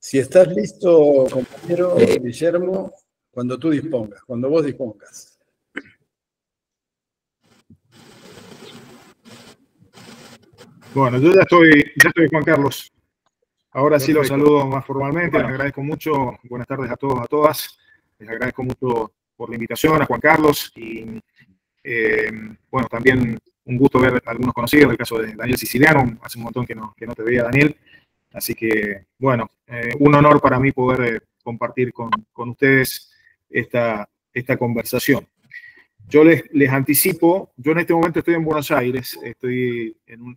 Si estás listo, compañero Guillermo, cuando tú dispongas, cuando vos dispongas. Bueno, yo ya estoy, Juan Carlos. Ahora sí los Perfecto. saludo más formalmente. Les agradezco mucho. Buenas tardes a todos, a todas. Les agradezco mucho por la invitación a Juan Carlos. Y bueno, también un gusto ver a algunos conocidos, el caso de Daniel Siciliano. Hace un montón que no te veía, Daniel. Así que, bueno, un honor para mí poder compartir con ustedes esta conversación. Yo les anticipo, yo en este momento estoy en Buenos Aires, estoy en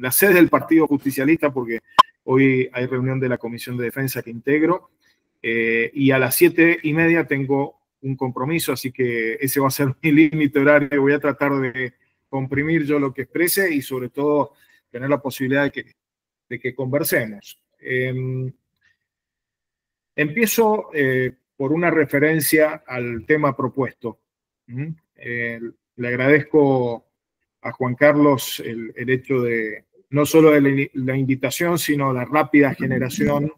la sede del Partido Justicialista porque hoy hay reunión de la Comisión de Defensa que integro y a las 7:30 tengo un compromiso, así que ese va a ser mi límite horario. Voy a tratar de comprimir yo lo que exprese y sobre todo tener la posibilidad de que conversemos. Empiezo por una referencia al tema propuesto. Le agradezco a Juan Carlos el hecho de no solo de la invitación, sino la rápida generación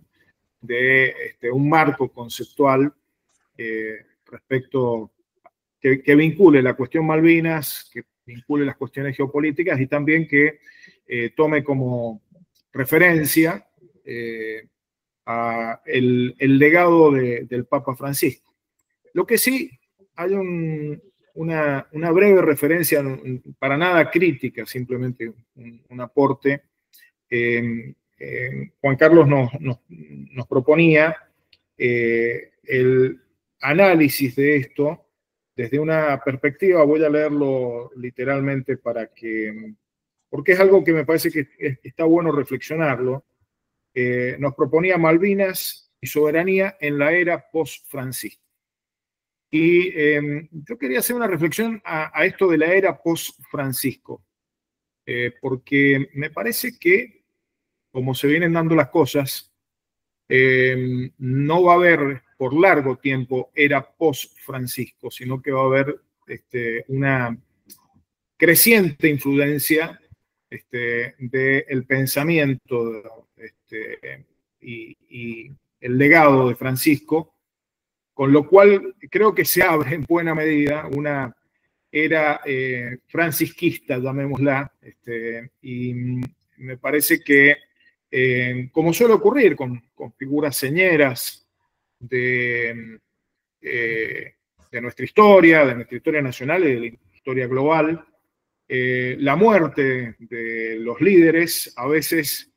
de un marco conceptual respecto que vincule la cuestión Malvinas, que vincule las cuestiones geopolíticas y también que tome como referencia el legado del Papa Francisco. Lo que sí, hay una breve referencia, para nada crítica, simplemente un aporte. Juan Carlos nos proponía el análisis de esto desde una perspectiva, voy a leerlo literalmente porque es algo que me parece que está bueno reflexionarlo. Nos proponía Malvinas y soberanía en la era post-Francisco. Y yo quería hacer una reflexión a esto de la era post-Francisco, porque me parece que, como se vienen dando las cosas, no va a haber por largo tiempo era post-Francisco, sino que va a haber una creciente influencia del pensamiento y el legado de Francisco, con lo cual creo que se abre en buena medida una era francisquista, llamémosla, y me parece que, como suele ocurrir con figuras señeras de nuestra historia nacional y de la historia global, la muerte de los líderes a veces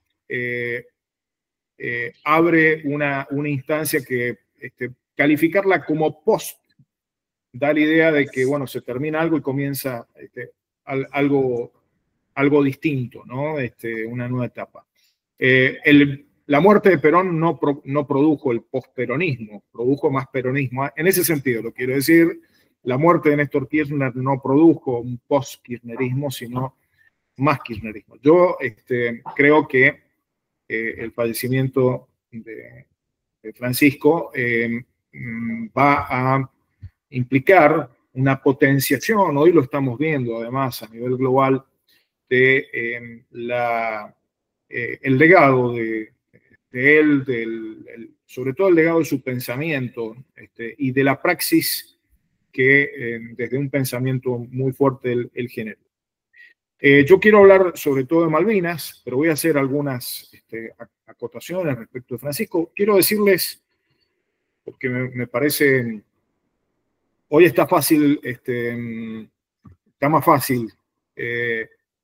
abre una instancia que calificarla como post da la idea de que, bueno, se termina algo y comienza algo distinto, ¿no? Una nueva etapa. La muerte de Perón no produjo el postperonismo, produjo más peronismo. En ese sentido, lo quiero decir, la muerte de Néstor Kirchner no produjo un post-kirchnerismo, sino más kirchnerismo. Yo creo que el fallecimiento de Francisco va a implicar una potenciación, hoy lo estamos viendo además a nivel global, de el legado de él, sobre todo el legado de su pensamiento y de la praxis que desde un pensamiento muy fuerte él generó. Yo quiero hablar sobre todo de Malvinas, pero voy a hacer algunas acotaciones respecto de Francisco. Quiero decirles, porque me parece, hoy está fácil, está más fácil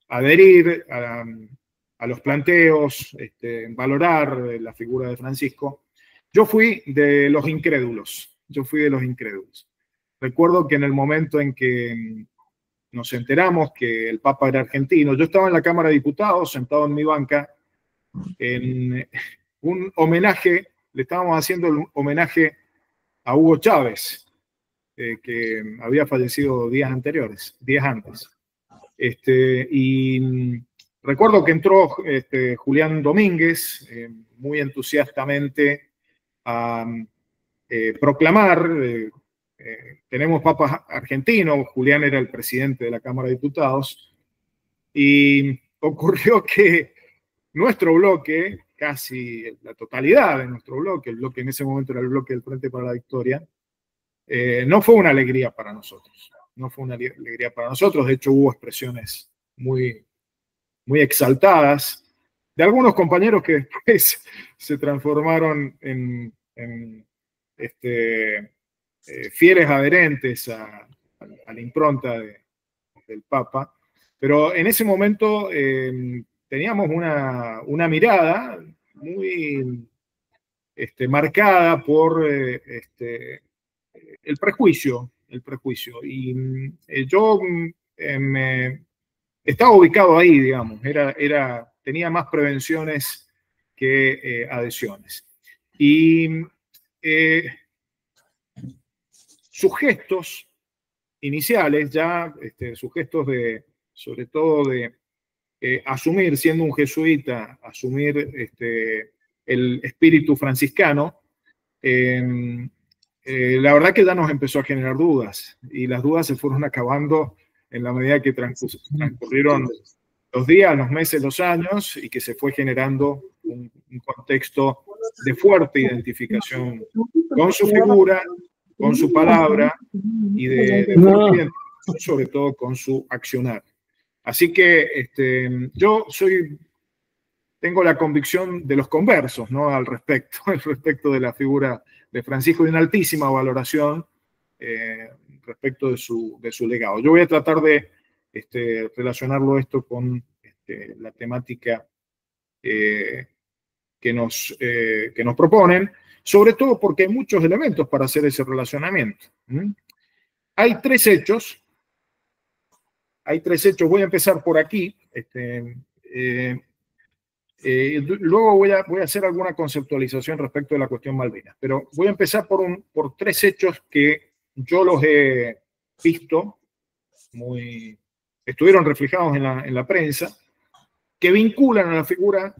adherir a los planteos, valorar la figura de Francisco. Yo fui de los incrédulos. Recuerdo que en el momento en que nos enteramos que el Papa era argentino, yo estaba en la Cámara de Diputados, sentado en mi banca, en un homenaje, le estábamos haciendo el homenaje a Hugo Chávez, que había fallecido días antes. Y recuerdo que entró Julián Domínguez, muy entusiastamente, a proclamar, tenemos papas argentinos, Julián era el presidente de la Cámara de Diputados, y ocurrió que nuestro bloque, casi la totalidad de nuestro bloque, el bloque en ese momento era el bloque del Frente para la Victoria, no fue una alegría para nosotros. No fue una alegría para nosotros. De hecho, hubo expresiones muy, muy exaltadas de algunos compañeros que después se transformaron en fieles adherentes a la impronta del Papa. Pero en ese momento teníamos una mirada muy marcada por el prejuicio. Y yo estaba ubicado ahí, digamos, tenía más prevenciones que adhesiones. Y sus gestos iniciales, ya sus gestos sobre todo de asumir, siendo un jesuita, asumir el espíritu franciscano, la verdad que ya nos empezó a generar dudas, y las dudas se fueron acabando en la medida que transcurrieron los días, los meses, los años, y que se fue generando un contexto de fuerte identificación con su figura, con su palabra, y de fuerte identificación sobre todo con su accionar. Así que yo tengo la convicción de los conversos, ¿no? Al respecto de la figura de Francisco, y una altísima valoración respecto de su legado. Yo voy a tratar de relacionarlo esto con la temática que nos proponen, sobre todo porque hay muchos elementos para hacer ese relacionamiento. Hay tres hechos, voy a empezar por aquí, luego voy a hacer alguna conceptualización respecto de la cuestión Malvinas, pero voy a empezar por tres hechos que yo los he visto, estuvieron reflejados en la prensa, que vinculan a la figura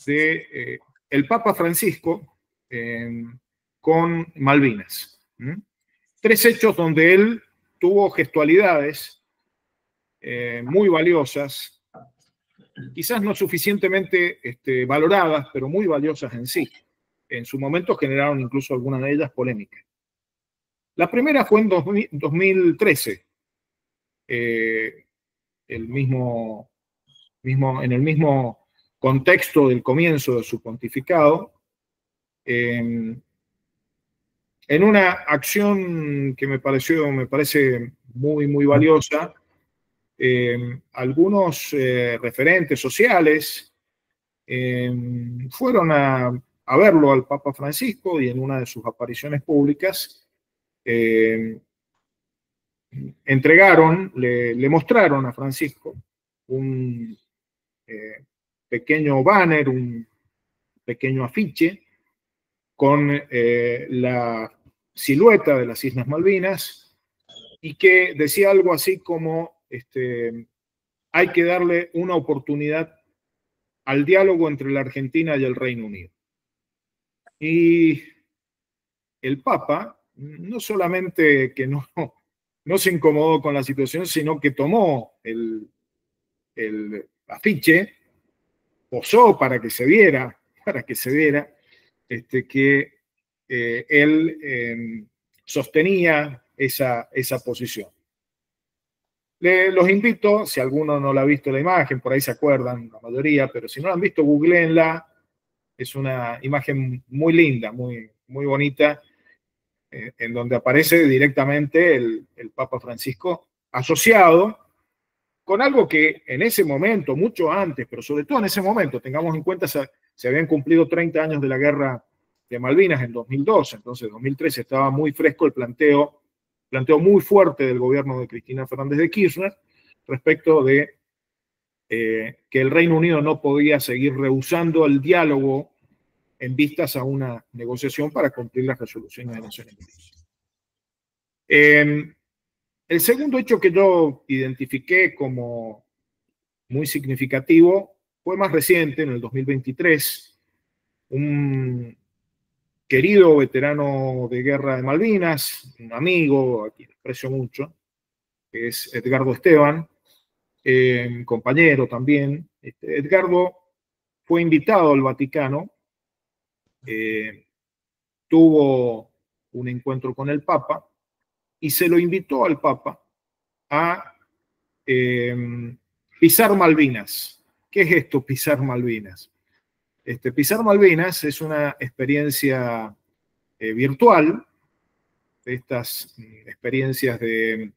de el Papa Francisco con Malvinas. Tres hechos donde él tuvo gestualidades muy valiosas, quizás no suficientemente valoradas, pero muy valiosas en sí. En su momento generaron incluso algunas de ellas polémicas. La primera fue en 2013, en el mismo contexto del comienzo de su pontificado, en una acción que me parece muy, muy valiosa. Algunos referentes sociales fueron a verlo al Papa Francisco, y en una de sus apariciones públicas le mostraron a Francisco un pequeño banner, un pequeño afiche con la silueta de las Islas Malvinas, y que decía algo así como hay que darle una oportunidad al diálogo entre la Argentina y el Reino Unido. Y el Papa no solamente que no se incomodó con la situación, sino que tomó el afiche, posó para que se viera que él sostenía esa posición. Los invito, si alguno no la ha visto la imagen, por ahí se acuerdan la mayoría, pero si no la han visto, googleenla. Es una imagen muy linda, muy, muy bonita, en donde aparece directamente el Papa Francisco asociado con algo que en ese momento, mucho antes, pero sobre todo en ese momento, tengamos en cuenta, se habían cumplido 30 años de la guerra de Malvinas en 2012, entonces en 2013 estaba muy fresco el planteo muy fuerte del gobierno de Cristina Fernández de Kirchner respecto de que el Reino Unido no podía seguir rehusando el diálogo en vistas a una negociación para cumplir las resoluciones de Naciones Unidas. El segundo hecho que yo identifiqué como muy significativo fue más reciente, en el 2023, un querido veterano de guerra de Malvinas, un amigo a quien aprecio mucho, que es Edgardo Esteban, compañero también. Edgardo fue invitado al Vaticano, tuvo un encuentro con el Papa y se lo invitó al Papa a pisar Malvinas. ¿Qué es esto, pisar Malvinas? Pisar Malvinas es una experiencia virtual, de estas experiencias de,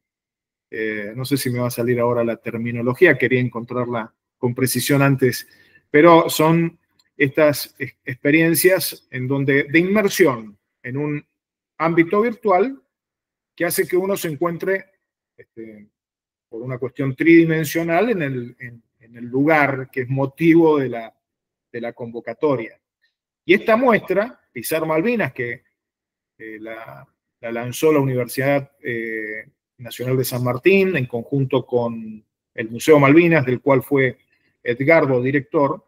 no sé si me va a salir ahora la terminología, quería encontrarla con precisión antes, pero son estas experiencias en donde, de inmersión en un ámbito virtual que hace que uno se encuentre por una cuestión tridimensional en el lugar que es motivo de la convocatoria. Y esta muestra, Pisar Malvinas, que la lanzó la Universidad Nacional de San Martín en conjunto con el Museo Malvinas, del cual fue Edgardo director,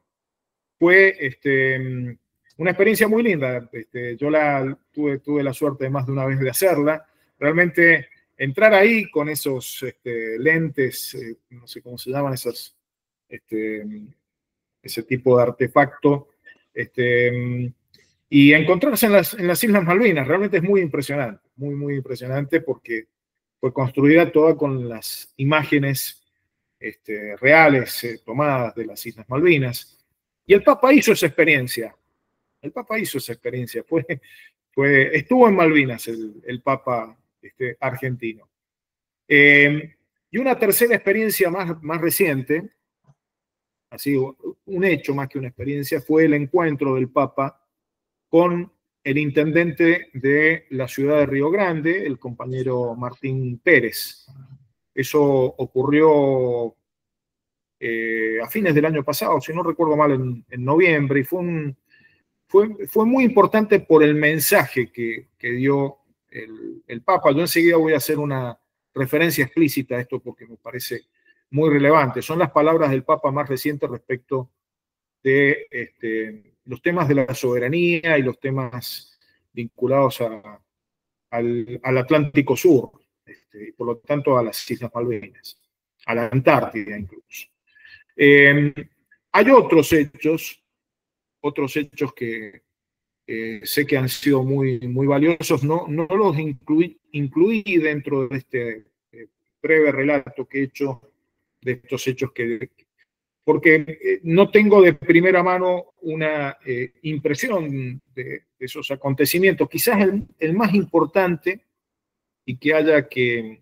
fue una experiencia muy linda. Yo tuve la suerte de más de una vez de hacerla. Realmente entrar ahí con esos lentes, no sé cómo se llaman esos, ese tipo de artefacto, y encontrarse en las Islas Malvinas, realmente es muy impresionante, muy, muy impresionante porque fue construida toda con las imágenes reales tomadas de las Islas Malvinas. Y el Papa hizo esa experiencia. El Papa hizo esa experiencia. Estuvo en Malvinas el Papa argentino. Y una tercera experiencia más reciente, así un hecho más que una experiencia, fue el encuentro del Papa con el intendente de la ciudad de Río Grande, el compañero Martín Pérez. Eso ocurrió a fines del año pasado, si no recuerdo mal, en noviembre, y fue muy importante por el mensaje que dio el Papa. Yo enseguida voy a hacer una referencia explícita a esto porque me parece muy relevante. Son las palabras del Papa más recientes respecto de los temas de la soberanía y los temas vinculados al Atlántico Sur, y por lo tanto a las Islas Malvinas, a la Antártida incluso. Hay otros hechos que sé que han sido muy, muy valiosos, no los incluí dentro de este breve relato que he hecho de estos hechos porque no tengo de primera mano una impresión de esos acontecimientos. Quizás el más importante y que haya que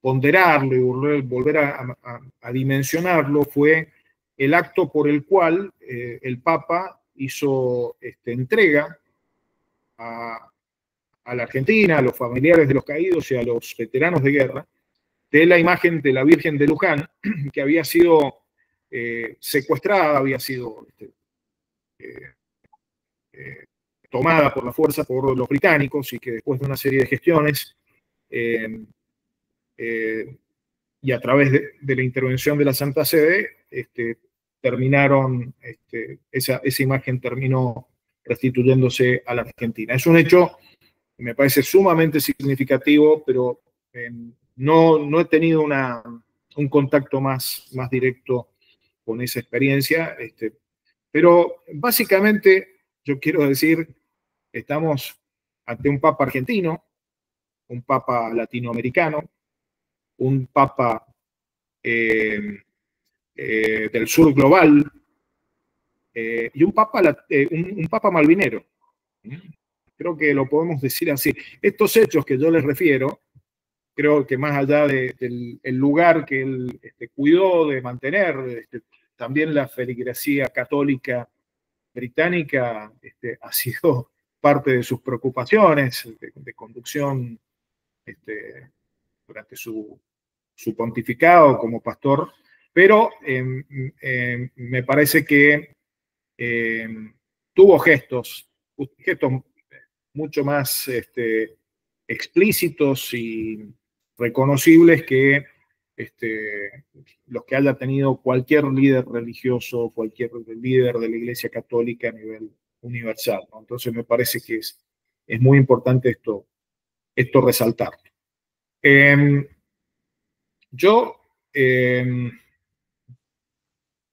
ponderarlo y volver a dimensionarlo fue el acto por el cual el Papa hizo entrega a la Argentina, a los familiares de los caídos y a los veteranos de guerra, de la imagen de la Virgen de Luján, que había sido secuestrada, había sido tomada por la fuerza por los británicos y que después de una serie de gestiones y a través de la intervención de la Santa Sede, esa imagen terminó restituyéndose a la Argentina. Es un hecho que me parece sumamente significativo, pero no he tenido un contacto más directo con esa experiencia, pero básicamente yo quiero decir, estamos ante un Papa argentino, un Papa latinoamericano, un Papa del sur global y un Papa malvinero. Creo que lo podemos decir así. Estos hechos que yo les refiero, creo que más allá del lugar que él cuidó de mantener, también la feligresía católica británica ha sido parte de sus preocupaciones de conducción durante su pontificado como pastor, pero me parece que tuvo gestos mucho más explícitos y reconocibles que los que haya tenido cualquier líder religioso, cualquier líder de la Iglesia Católica a nivel universal, ¿no? Entonces me parece que es muy importante esto resaltar. Yo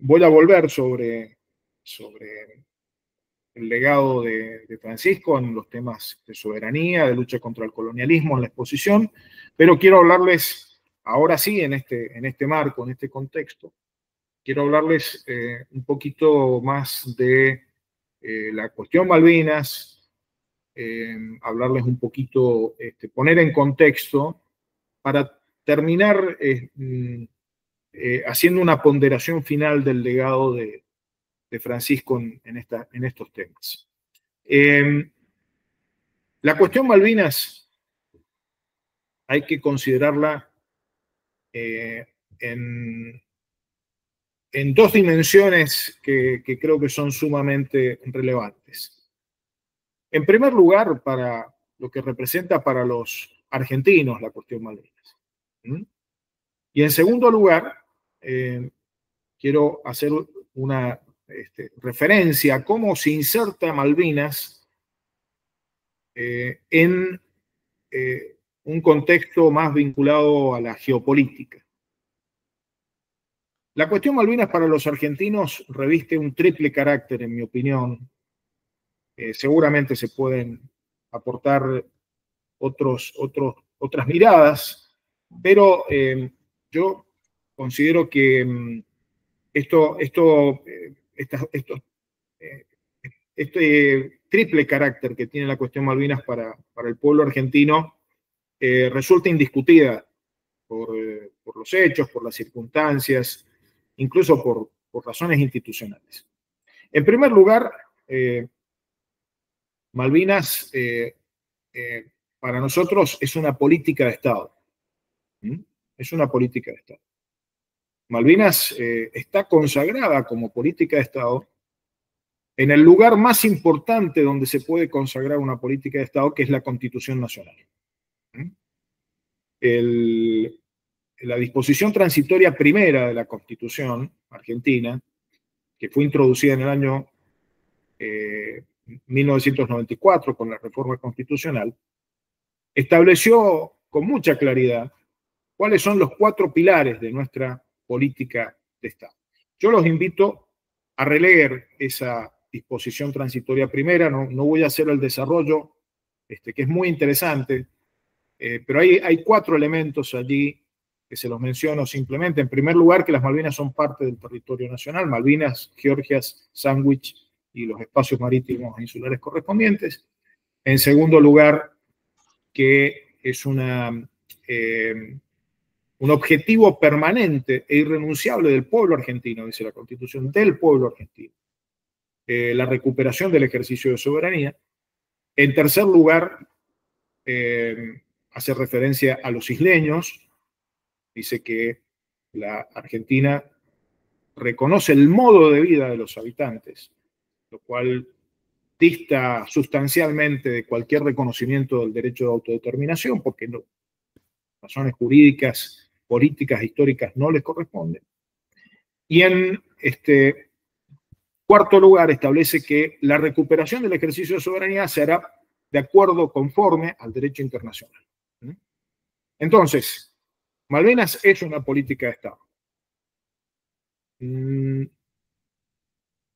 voy a volver sobre el legado de Francisco en los temas de soberanía, de lucha contra el colonialismo en la exposición, pero quiero hablarles, ahora sí, en este marco, en este contexto, quiero hablarles un poquito más de la cuestión Malvinas, hablarles un poquito, poner en contexto para terminar haciendo una ponderación final del legado de Francisco en estos temas. La cuestión Malvinas hay que considerarla en dos dimensiones que creo que son sumamente relevantes. En primer lugar, para lo que representa para los argentinos la cuestión Malvinas. Y en segundo lugar, quiero hacer una referencia a cómo se inserta Malvinas en un contexto más vinculado a la geopolítica. La cuestión Malvinas para los argentinos reviste un triple carácter, en mi opinión. Seguramente se pueden aportar otras miradas, pero yo considero que este triple carácter que tiene la cuestión Malvinas para el pueblo argentino resulta indiscutida por los hechos, por las circunstancias, incluso por razones institucionales. En primer lugar, Malvinas para nosotros es una política de Estado. Es una política de Estado. Malvinas está consagrada como política de Estado en el lugar más importante donde se puede consagrar una política de Estado, que es la Constitución Nacional. La disposición transitoria primera de la Constitución argentina, que fue introducida en el año 1994 con la reforma constitucional, estableció con mucha claridad cuáles son los 4 pilares de nuestra política de Estado. Yo los invito a releer esa disposición transitoria primera, no voy a hacer el desarrollo, que es muy interesante, pero hay 4 elementos allí que se los menciono simplemente. En primer lugar, que las Malvinas son parte del territorio nacional, Malvinas, Georgias, Sandwich y los espacios marítimos e insulares correspondientes. En segundo lugar, que es un objetivo permanente e irrenunciable del pueblo argentino, dice la Constitución, del pueblo argentino, la recuperación del ejercicio de soberanía. En tercer lugar, hace referencia a los isleños, dice que la Argentina reconoce el modo de vida de los habitantes, lo cual dista sustancialmente de cualquier reconocimiento del derecho de autodeterminación, porque razones jurídicas, políticas, históricas no les corresponden. Y en cuarto lugar, establece que la recuperación del ejercicio de soberanía se hará de acuerdo, conforme al derecho internacional. Entonces, Malvinas es una política de Estado.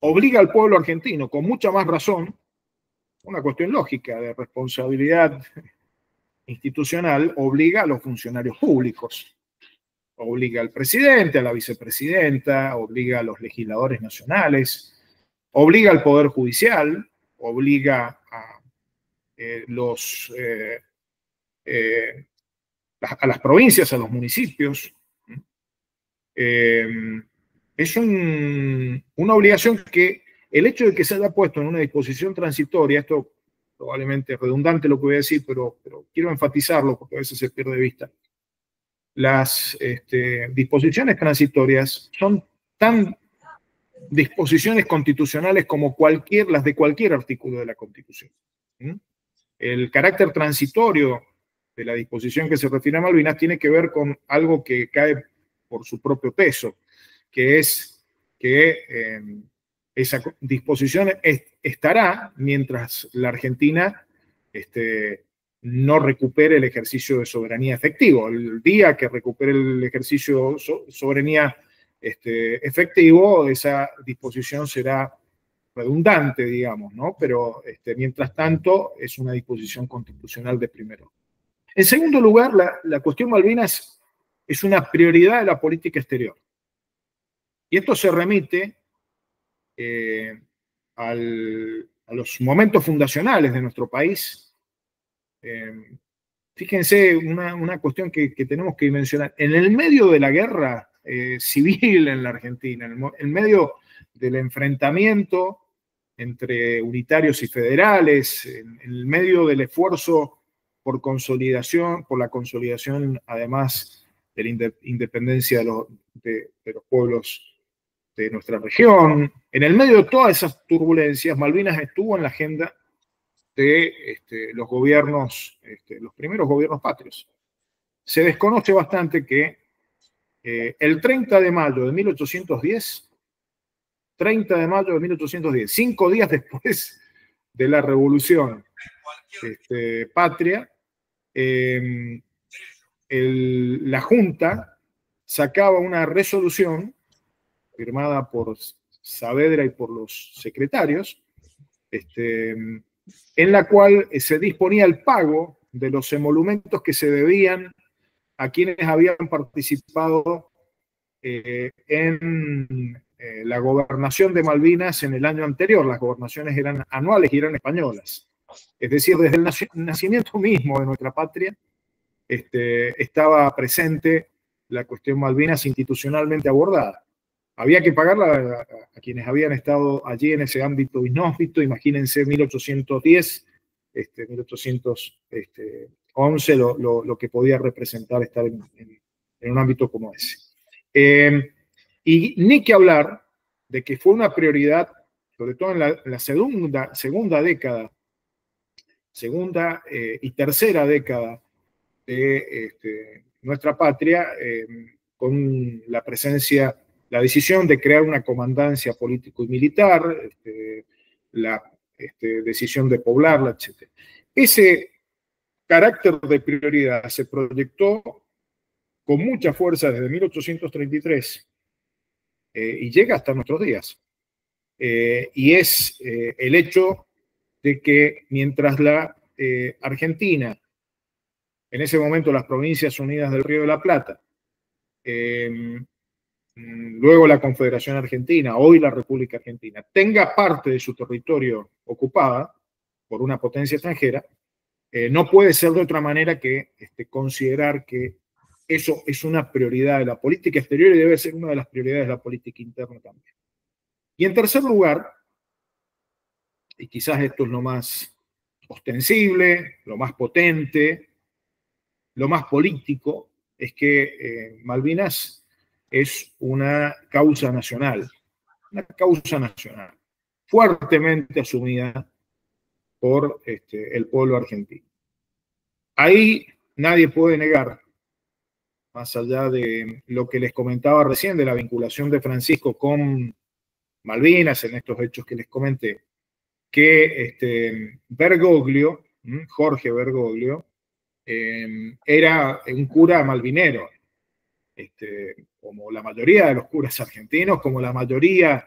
Obliga al pueblo argentino, con mucha más razón, una cuestión lógica de responsabilidad institucional, obliga a los funcionarios públicos, obliga al presidente, a la vicepresidenta, obliga a los legisladores nacionales, obliga al Poder Judicial, obliga a las provincias, a los municipios. Es una obligación que el hecho de que se haya puesto en una disposición transitoria, esto probablemente es redundante lo que voy a decir, pero quiero enfatizarlo porque a veces se pierde de vista. Las disposiciones transitorias son tan disposiciones constitucionales como las de cualquier artículo de la Constitución. El carácter transitorio de la disposición que se refiere a Malvinas tiene que ver con algo que cae por su propio peso, que es que esa disposición estará mientras la Argentina no recupere el ejercicio de soberanía efectivo. El día que recupere el ejercicio de soberanía efectivo, esa disposición será redundante, digamos, ¿no? Pero mientras tanto es una disposición constitucional de primero. En segundo lugar, la cuestión Malvinas es una prioridad de la política exterior. Y esto se remite a los momentos fundacionales de nuestro país. Fíjense una cuestión que tenemos que mencionar. En el medio de la guerra civil en la Argentina, en medio del enfrentamiento entre unitarios y federales, en el medio del esfuerzo por consolidación, por la consolidación además de la independencia de los pueblos de nuestra región, en el medio de todas esas turbulencias, Malvinas estuvo en la agenda de los gobiernos, los primeros gobiernos patrios. Se desconoce bastante que el 30 de mayo de 1810, 5 días después de la Revolución Patria, la Junta sacaba una resolución firmada por Saavedra y por los secretarios, en la cual se disponía el pago de los emolumentos que se debían a quienes habían participado en la gobernación de Malvinas en el año anterior. Las gobernaciones eran anuales y eran españolas. Es decir, desde el nacimiento mismo de nuestra patria estaba presente la cuestión Malvinas institucionalmente abordada. Había que pagarla a quienes habían estado allí en ese ámbito inhóspito. Imagínense 1810, 1811, lo que podía representar estar en un ámbito como ese. Y ni que hablar de que fue una prioridad, sobre todo en la segunda década, segunda y tercera década de nuestra patria, con la presencia, la decisión de crear una comandancia político y militar, la decisión de poblarla, etc. Ese carácter de prioridad se proyectó con mucha fuerza desde 1833 y llega hasta nuestros días. Y es el hecho de que mientras la Argentina, en ese momento las Provincias Unidas del Río de la Plata, luego la Confederación Argentina, hoy la República Argentina, tenga parte de su territorio ocupada por una potencia extranjera, no puede ser de otra manera que considerar que eso es una prioridad de la política exterior y debe ser una de las prioridades de la política interna también. Y en tercer lugar, y quizás esto es lo más ostensible, lo más potente, lo más político, es que Malvinas es una causa nacional, fuertemente asumida por el pueblo argentino. Ahí nadie puede negar, más allá de lo que les comentaba recién, de la vinculación de Francisco con Malvinas en estos hechos que les comenté, que Bergoglio, Jorge Bergoglio, era un cura malvinero, como la mayoría de los curas argentinos, como la mayoría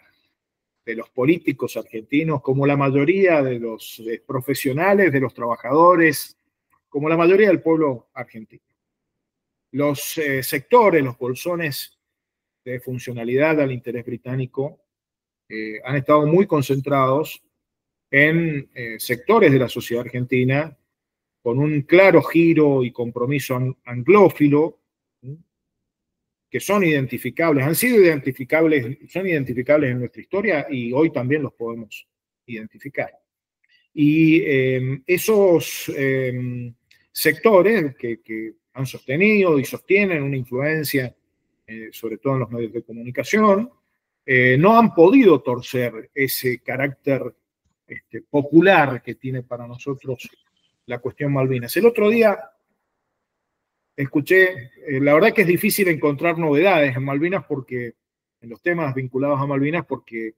de los políticos argentinos, como la mayoría de los profesionales, de los trabajadores, como la mayoría del pueblo argentino. Los sectores, los bolsones de funcionalidad al interés británico han estado muy concentrados en sectores de la sociedad argentina con un claro giro y compromiso anglófilo, que son identificables, han sido identificables, son identificables en nuestra historia y hoy también los podemos identificar. Y esos sectores que han sostenido y sostienen una influencia, sobre todo en los medios de comunicación, no han podido torcer ese carácter popular que tiene para nosotros la cuestión Malvinas. El otro día escuché, la verdad que es difícil encontrar novedades en Malvinas porque, en los temas vinculados a Malvinas, porque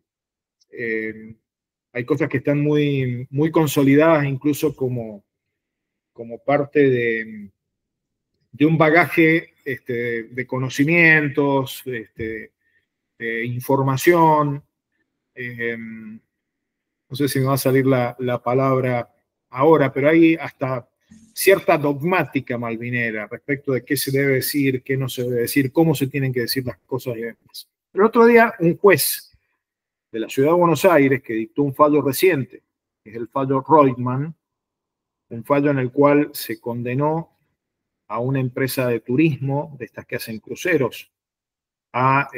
hay cosas que están muy, muy consolidadas incluso como parte de un bagaje de conocimientos, información, no sé si me va a salir la palabra ahora, pero hay hasta cierta dogmática malvinera respecto de qué se debe decir, qué no se debe decir, cómo se tienen que decir las cosas y demás. El otro día, un juez de la Ciudad de Buenos Aires que dictó un fallo reciente, que es el fallo Reutemann, un fallo en el cual se condenó a una empresa de turismo, de estas que hacen cruceros, a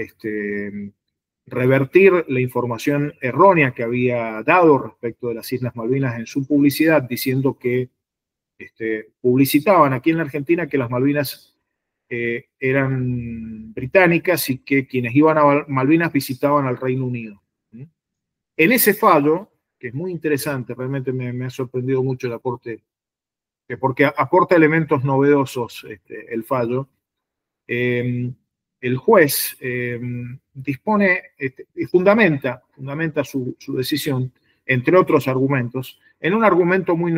revertir la información errónea que había dado respecto de las Islas Malvinas en su publicidad, diciendo que publicitaban aquí en la Argentina que las Malvinas eran británicas y que quienes iban a Malvinas visitaban al Reino Unido. En ese fallo, que es muy interesante, realmente me ha sorprendido mucho el aporte, porque aporta elementos novedosos el fallo, el juez dispone y fundamenta su decisión, entre otros argumentos, en un argumento muy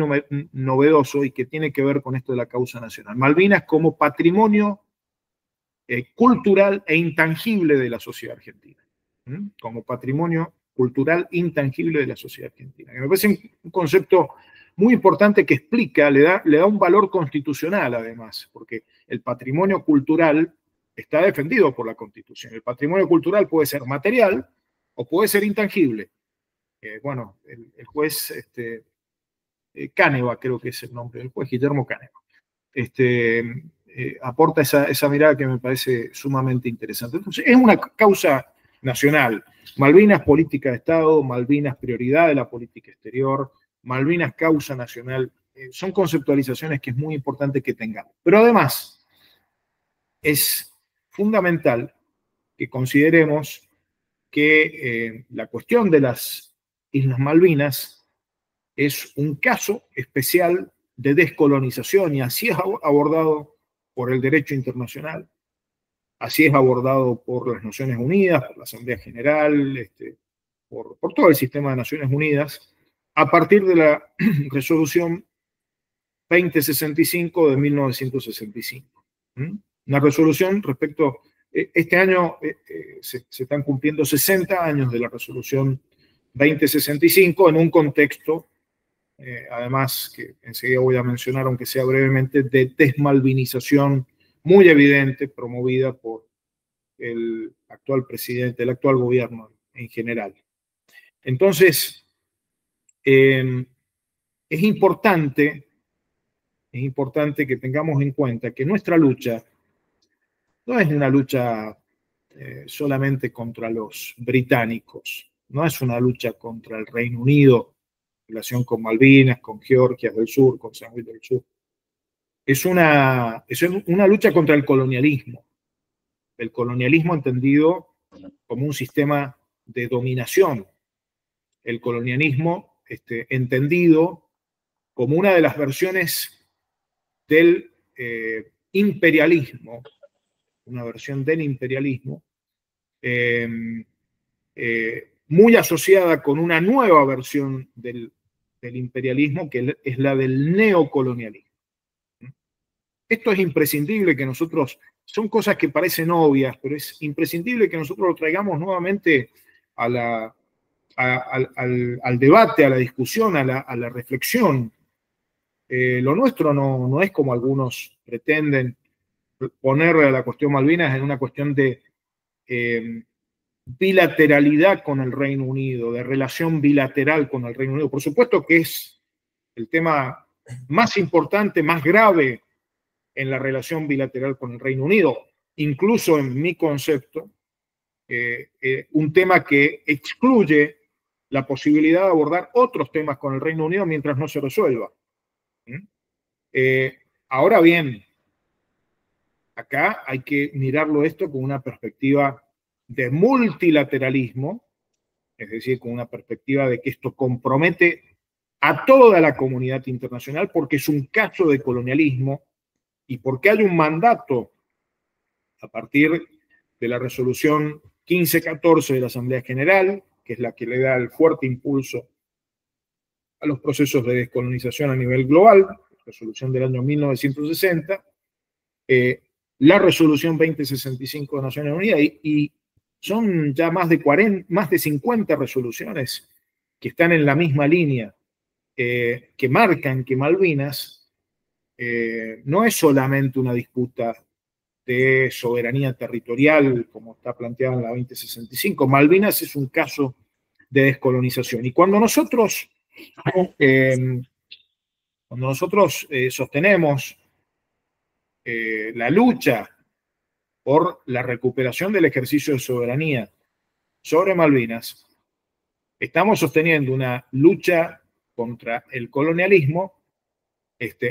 novedoso y que tiene que ver con esto de la causa nacional. Malvinas como patrimonio cultural e intangible de la sociedad argentina. Como patrimonio cultural intangible de la sociedad argentina. Me parece un concepto muy importante que explica, le da un valor constitucional además, porque el patrimonio cultural está defendido por la Constitución. El patrimonio cultural puede ser material o puede ser intangible. Bueno, el juez Cáneva, creo que es el nombre del juez, Guillermo Cáneva, aporta esa mirada que me parece sumamente interesante. Entonces, es una causa nacional. Malvinas, política de Estado, Malvinas, prioridad de la política exterior, Malvinas, causa nacional. Son conceptualizaciones que es muy importante que tengamos. Pero además, es fundamental que consideremos que la cuestión de las Islas Malvinas es un caso especial de descolonización y así es abordado por el derecho internacional, así es abordado por las Naciones Unidas, por la Asamblea General, por todo el sistema de Naciones Unidas, a partir de la resolución 2065 de 1965. Una resolución respecto, este año se están cumpliendo 60 años de la resolución 2065 en un contexto, además que enseguida voy a mencionar, aunque sea brevemente, de desmalvinización muy evidente promovida por el actual presidente, el actual gobierno en general. Entonces, es importante que tengamos en cuenta que nuestra lucha no es una lucha solamente contra los británicos, no es una lucha contra el Reino Unido, en relación con Malvinas, con Georgia del Sur, con San Luis del Sur. Es una lucha contra el colonialismo entendido como un sistema de dominación, el colonialismo entendido como una de las versiones del imperialismo, una versión del imperialismo, muy asociada con una nueva versión del imperialismo, que es la del neocolonialismo. Esto es imprescindible que nosotros, son cosas que parecen obvias, pero es imprescindible que nosotros lo traigamos nuevamente al debate, a la discusión, a la reflexión. Lo nuestro no es como algunos pretenden poner a la cuestión Malvinas en una cuestión de bilateralidad con el Reino Unido, de relación bilateral con el Reino Unido. Por supuesto que es el tema más importante, más grave en la relación bilateral con el Reino Unido, incluso en mi concepto, un tema que excluye la posibilidad de abordar otros temas con el Reino Unido mientras no se resuelva. Ahora bien, acá hay que mirarlo esto con una perspectiva de multilateralismo, es decir, con una perspectiva de que esto compromete a toda la comunidad internacional porque es un caso de colonialismo y porque hay un mandato a partir de la resolución 1514 de la Asamblea General, que es la que le da el fuerte impulso a los procesos de descolonización a nivel global, resolución del año 1960, la resolución 2065 de Naciones Unidas y son ya más de 50 resoluciones que están en la misma línea, que marcan que Malvinas no es solamente una disputa de soberanía territorial, como está planteada en la 2065. Malvinas es un caso de descolonización. Y cuando nosotros sostenemos la lucha por la recuperación del ejercicio de soberanía sobre Malvinas, estamos sosteniendo una lucha contra el colonialismo,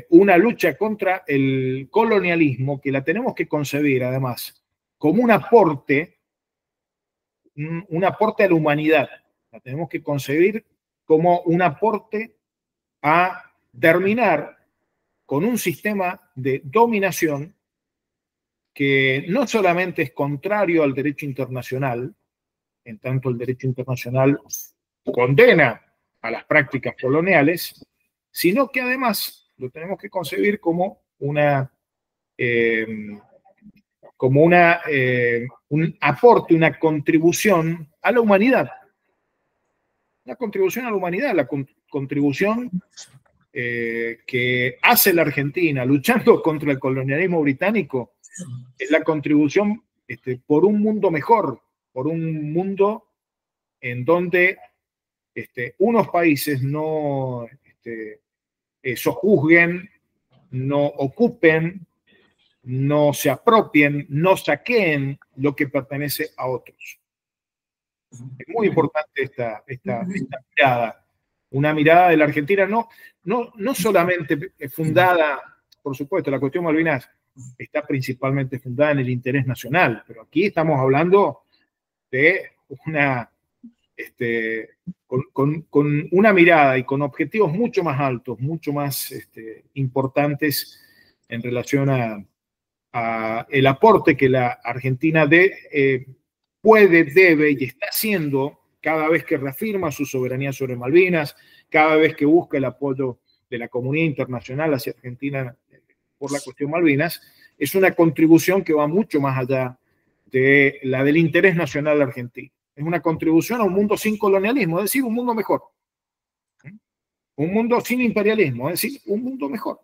una lucha contra el colonialismo que la tenemos que concebir además como un aporte a la humanidad. La tenemos que concebir como un aporte a terminar con un sistema de dominación que no solamente es contrario al derecho internacional, en tanto el derecho internacional condena a las prácticas coloniales, sino que además lo tenemos que concebir como un aporte, una contribución a la humanidad. Una contribución a la humanidad, la contribución que hace la Argentina luchando contra el colonialismo británico, es la contribución por un mundo mejor, por un mundo en donde unos países no sojuzguen, no ocupen, no se apropien, no saqueen lo que pertenece a otros. Es muy importante esta mirada, una mirada de la Argentina no solamente fundada, por supuesto, la cuestión Malvinas está principalmente fundada en el interés nacional, pero aquí estamos hablando de con una mirada y con objetivos mucho más altos, mucho más importantes en relación a el aporte que la Argentina puede, debe y está haciendo cada vez que reafirma su soberanía sobre Malvinas, cada vez que busca el apoyo de la comunidad internacional hacia Argentina por la cuestión Malvinas. Es una contribución que va mucho más allá de la del interés nacional argentino. Es una contribución a un mundo sin colonialismo, es decir, un mundo mejor. Un mundo sin imperialismo, es decir, un mundo mejor.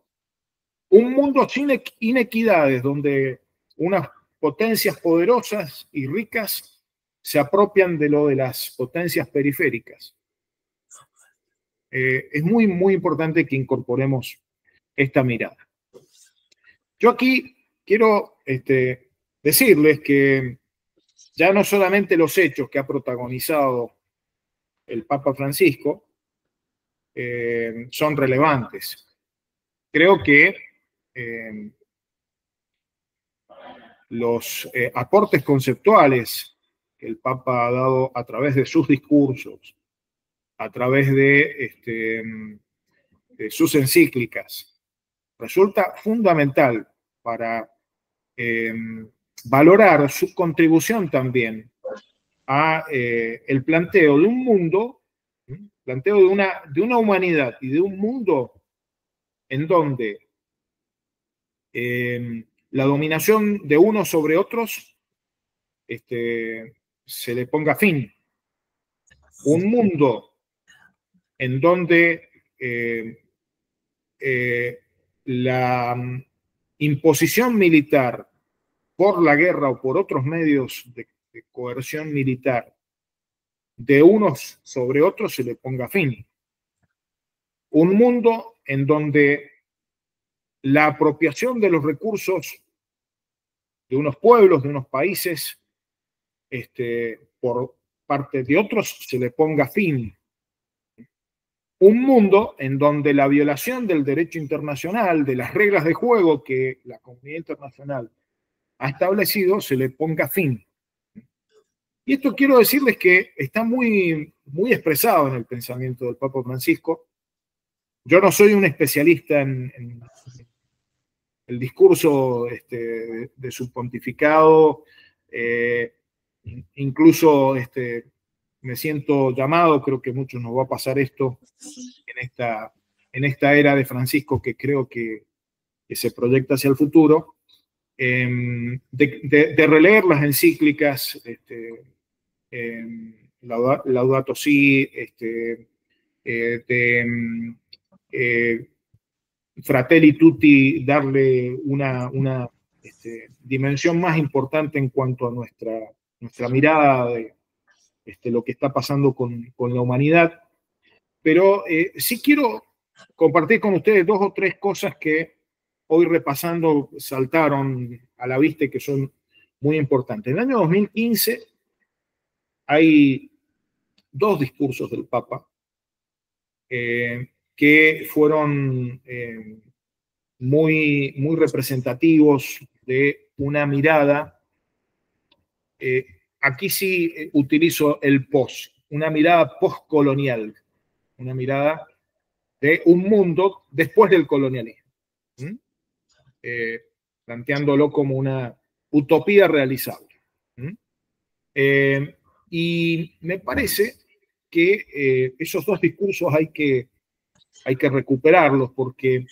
Un mundo sin inequidades, donde unas potencias poderosas y ricas se apropian de lo de las potencias periféricas. Es muy, muy importante que incorporemos esta mirada. Yo aquí quiero decirles que ya no solamente los hechos que ha protagonizado el Papa Francisco son relevantes. Creo que los aportes conceptuales que el Papa ha dado a través de sus discursos, a través de sus encíclicas, resulta fundamental para valorar su contribución también a el planteo de un mundo, planteo de una humanidad y de un mundo en donde la dominación de unos sobre otros se le ponga fin. Un mundo en donde la imposición militar por la guerra o por otros medios de coerción militar de unos sobre otros se le ponga fin. Un mundo en donde la apropiación de los recursos de unos pueblos, de unos países, por parte de otros se le ponga fin. Un mundo en donde la violación del derecho internacional, de las reglas de juego que la comunidad internacional ha establecido, se le ponga fin. Y esto quiero decirles que está muy, muy expresado en el pensamiento del Papa Francisco. Yo no soy un especialista en el discurso de su pontificado, incluso me siento llamado, creo que a muchos nos va a pasar esto en esta era de Francisco que creo que se proyecta hacia el futuro, de releer las encíclicas Laudato Si, Fratelli Tutti, darle una dimensión más importante en cuanto a nuestra mirada de lo que está pasando con la humanidad. Pero sí quiero compartir con ustedes 2 o 3 cosas que hoy repasando saltaron a la vista y que son muy importantes. En el año 2015 hay 2 discursos del Papa que fueron muy representativos de una mirada, aquí sí utilizo el una mirada postcolonial, una mirada de un mundo después del colonialismo, planteándolo como una utopía realizable. Y me parece que esos 2 discursos hay que recuperarlos porque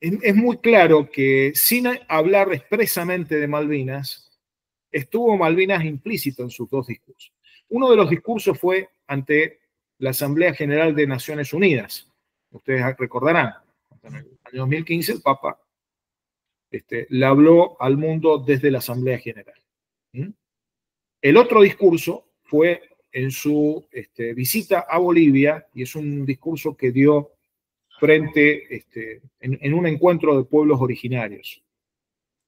es muy claro que sin hablar expresamente de Malvinas, estuvo Malvinas implícito en sus 2 discursos. Uno de los discursos fue ante la Asamblea General de Naciones Unidas. Ustedes recordarán, en el año 2015 el Papa le habló al mundo desde la Asamblea General. El otro discurso fue en su visita a Bolivia, y es un discurso que dio frente en un encuentro de pueblos originarios.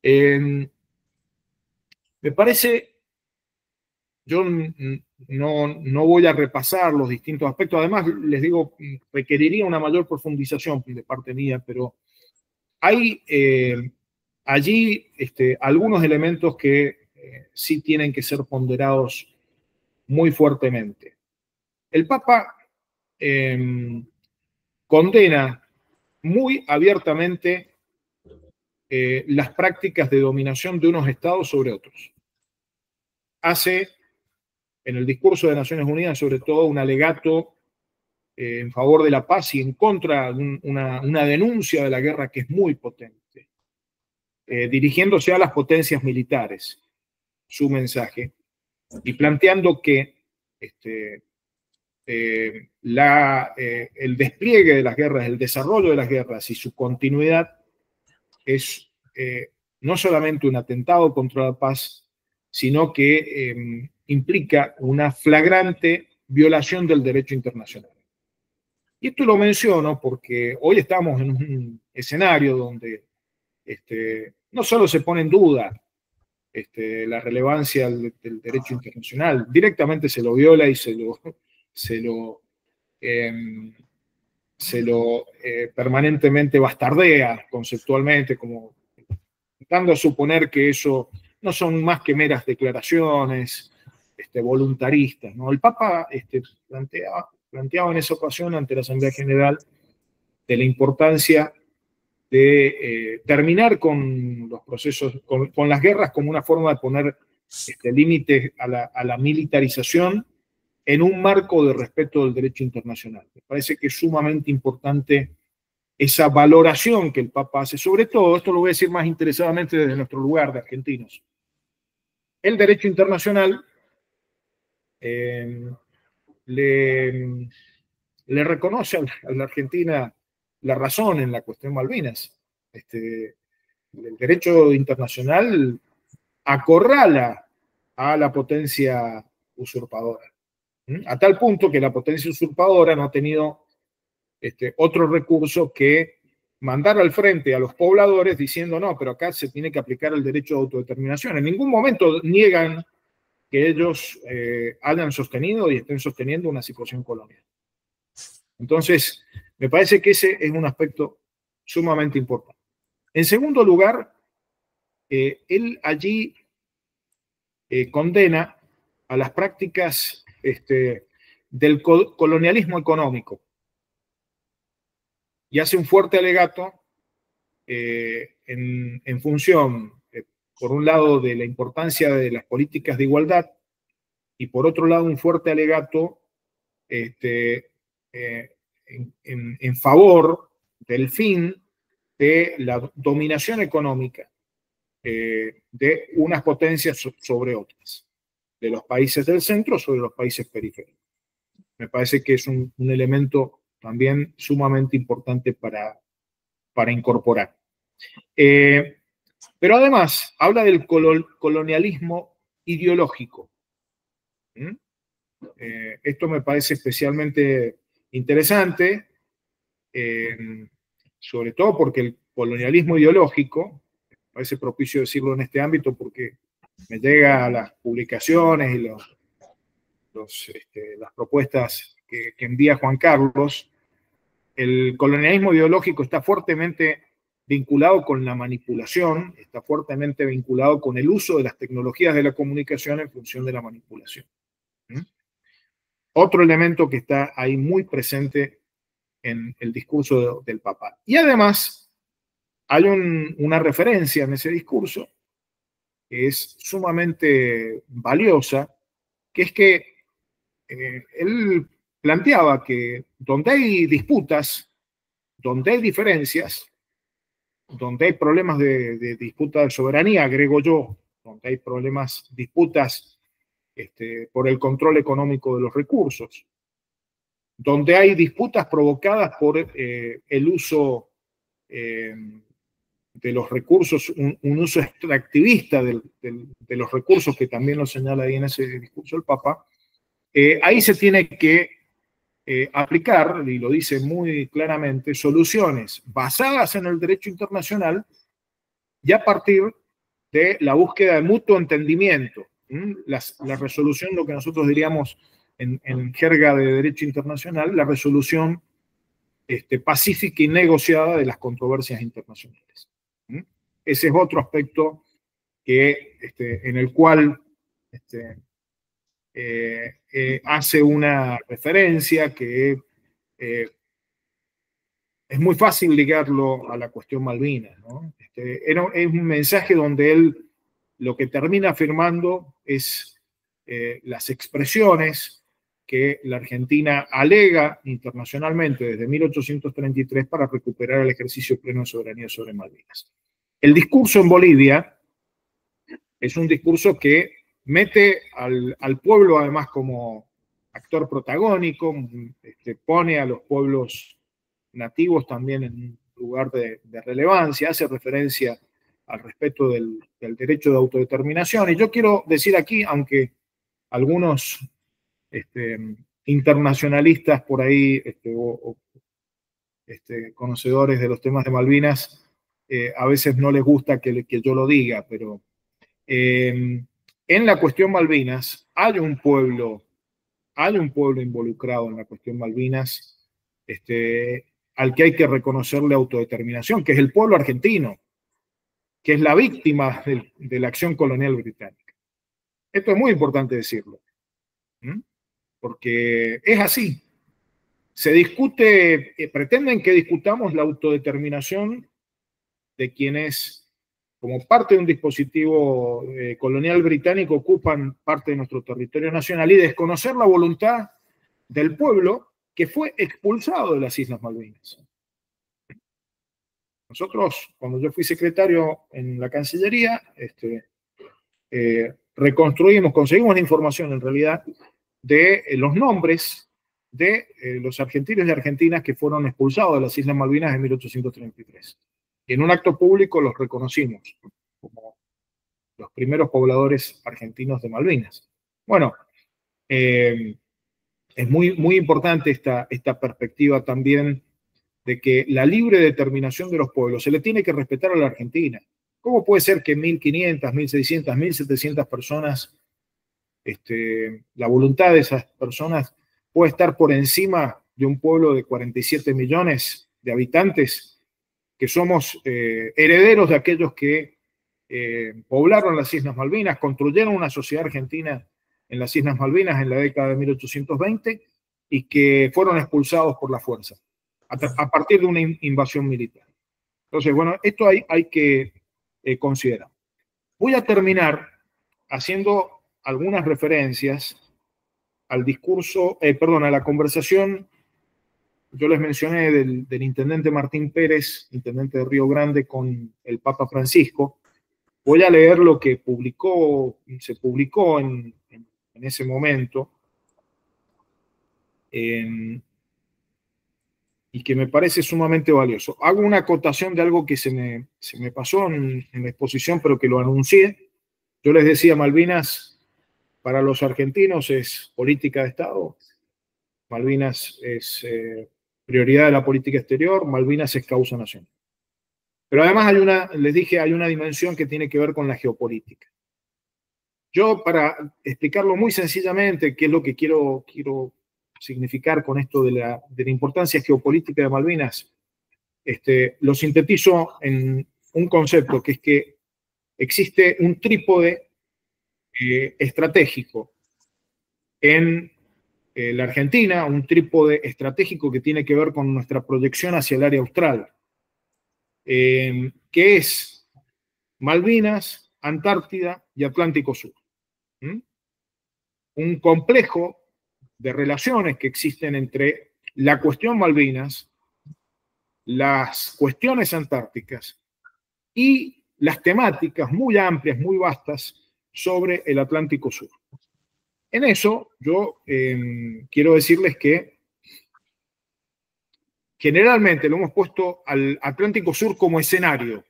Me parece, yo no voy a repasar los distintos aspectos, además les digo, requeriría una mayor profundización de parte mía, pero hay allí algunos elementos que sí tienen que ser ponderados muy fuertemente. El Papa condena muy abiertamente las prácticas de dominación de unos estados sobre otros. Hace, en el discurso de Naciones Unidas, sobre todo, un alegato en favor de la paz y en contra de una denuncia de la guerra que es muy potente, dirigiéndose a las potencias militares, su mensaje, y planteando que el despliegue de las guerras, el desarrollo de las guerras y su continuidad es no solamente un atentado contra la paz, sino que implica una flagrante violación del derecho internacional. Y esto lo menciono porque hoy estamos en un escenario donde no solo se pone en duda la relevancia del derecho internacional, directamente se lo viola y se lo permanentemente bastardea conceptualmente, como dando a suponer que eso no son más que meras declaraciones voluntaristas, ¿no? El Papa planteaba en esa ocasión ante la Asamblea General de la importancia de terminar con los procesos, con las guerras como una forma de poner límites a la militarización en un marco de respeto del derecho internacional. Me parece que es sumamente importante esa valoración que el Papa hace, sobre todo, esto lo voy a decir más interesadamente desde nuestro lugar de argentinos. El derecho internacional le reconoce a la Argentina la razón en la cuestión Malvinas. El derecho internacional acorrala a la potencia usurpadora, a tal punto que la potencia usurpadora no ha tenido otro recurso que mandar al frente a los pobladores diciendo no, pero acá se tiene que aplicar el derecho de autodeterminación. En ningún momento niegan que ellos hayan sostenido y estén sosteniendo una situación colonial. Entonces, me parece que ese es un aspecto sumamente importante. En segundo lugar, él allí condena a las prácticas del colonialismo económico y hace un fuerte alegato en función, por un lado, de la importancia de las políticas de igualdad y por otro lado, un fuerte alegato en favor del fin de la dominación económica de unas potencias sobre otras, de los países del centro sobre los países periféricos. Me parece que es un elemento también sumamente importante para incorporar. Pero además habla del colonialismo ideológico. Esto me parece especialmente interesante, sobre todo porque el colonialismo ideológico, me parece propicio decirlo en este ámbito porque me llega a las publicaciones y las propuestas que envía Juan Carlos. El colonialismo ideológico está fuertemente vinculado con la manipulación, está fuertemente vinculado con el uso de las tecnologías de la comunicación en función de la manipulación. Otro elemento que está ahí muy presente en el discurso del Papa. Y además hay una referencia en ese discurso que es sumamente valiosa, que es que él planteaba que donde hay disputas, donde hay diferencias, donde hay problemas de disputa de soberanía, agrego yo, donde hay problemas, disputas por el control económico de los recursos, donde hay disputas provocadas por el uso de los recursos, un uso extractivista de los recursos, que también lo señala ahí en ese discurso el Papa, ahí se tiene que aplicar, y lo dice muy claramente, soluciones basadas en el derecho internacional y a partir de la búsqueda de mutuo entendimiento. La resolución, lo que nosotros diríamos en jerga de derecho internacional, la resolución pacífica y negociada de las controversias internacionales. Ese es otro aspecto que, en el cual hace una referencia que es muy fácil ligarlo a la cuestión Malvinas, ¿no? Es un mensaje donde él lo que termina afirmando es las expresiones que la Argentina alega internacionalmente desde 1833 para recuperar el ejercicio pleno de soberanía sobre Malvinas. El discurso en Bolivia es un discurso que mete al pueblo además como actor protagónico, pone a los pueblos nativos también en un lugar de relevancia, hace referencia al respeto del derecho de autodeterminación. Y yo quiero decir aquí, aunque algunos internacionalistas por ahí conocedores de los temas de Malvinas a veces no les gusta que yo lo diga, pero en la cuestión Malvinas hay un pueblo involucrado en la cuestión Malvinas al que hay que reconocerle autodeterminación, que es el pueblo argentino, que es la víctima de la acción colonial británica. Esto es muy importante decirlo, porque es así. Se discute, pretenden que discutamos la autodeterminación de quienes, como parte de un dispositivo colonial británico, ocupan parte de nuestro territorio nacional y desconocer la voluntad del pueblo que fue expulsado de las Islas Malvinas. Nosotros, cuando yo fui secretario en la Cancillería, conseguimos la información en realidad de los nombres de los argentinos y argentinas que fueron expulsados de las Islas Malvinas en 1833. Y en un acto público los reconocimos como los primeros pobladores argentinos de Malvinas. Bueno, es muy, muy importante esta perspectiva también de que la libre determinación de los pueblos se le tiene que respetar a la Argentina. ¿Cómo puede ser que 1.500, 1.600, 1.700 personas, la voluntad de esas personas puede estar por encima de un pueblo de 47 millones de habitantes, que somos herederos de aquellos que poblaron las Islas Malvinas, construyeron una sociedad argentina en las Islas Malvinas en la década de 1820 y que fueron expulsados por la fuerza a partir de una invasión militar? Entonces, bueno, esto hay que considerar. Voy a terminar haciendo algunas referencias al discurso, a la conversación. Yo les mencioné del intendente Martín Pérez, intendente de Río Grande, con el Papa Francisco. Voy a leer lo que se publicó en ese momento, y que me parece sumamente valioso. Hago una acotación de algo que se me pasó en la exposición, pero que lo anuncié. Yo les decía, Malvinas para los argentinos es política de Estado, Malvinas es prioridad de la política exterior, Malvinas es causa nacional. Pero además les dije, hay una dimensión que tiene que ver con la geopolítica. Yo, para explicarlo muy sencillamente, qué es lo que quiero significar con esto de la importancia geopolítica de Malvinas, lo sintetizo en un concepto, que es que existe un trípode estratégico en la Argentina, un trípode estratégico que tiene que ver con nuestra proyección hacia el área austral, que es Malvinas, Antártida y Atlántico Sur. Un complejo de relaciones que existen entre la cuestión Malvinas, las cuestiones antárticas y las temáticas muy amplias, muy vastas sobre el Atlántico Sur. En eso yo quiero decirles que generalmente lo hemos puesto al Atlántico Sur como escenario,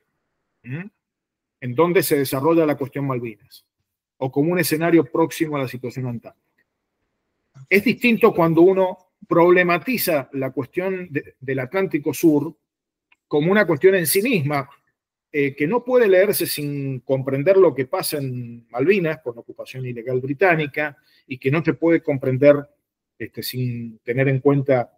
en donde se desarrolla la cuestión Malvinas, o como un escenario próximo a la situación antártica. Es distinto cuando uno problematiza la cuestión del Atlántico Sur como una cuestión en sí misma, que no puede leerse sin comprender lo que pasa en Malvinas con la ocupación ilegal británica, y que no se puede comprender sin tener en cuenta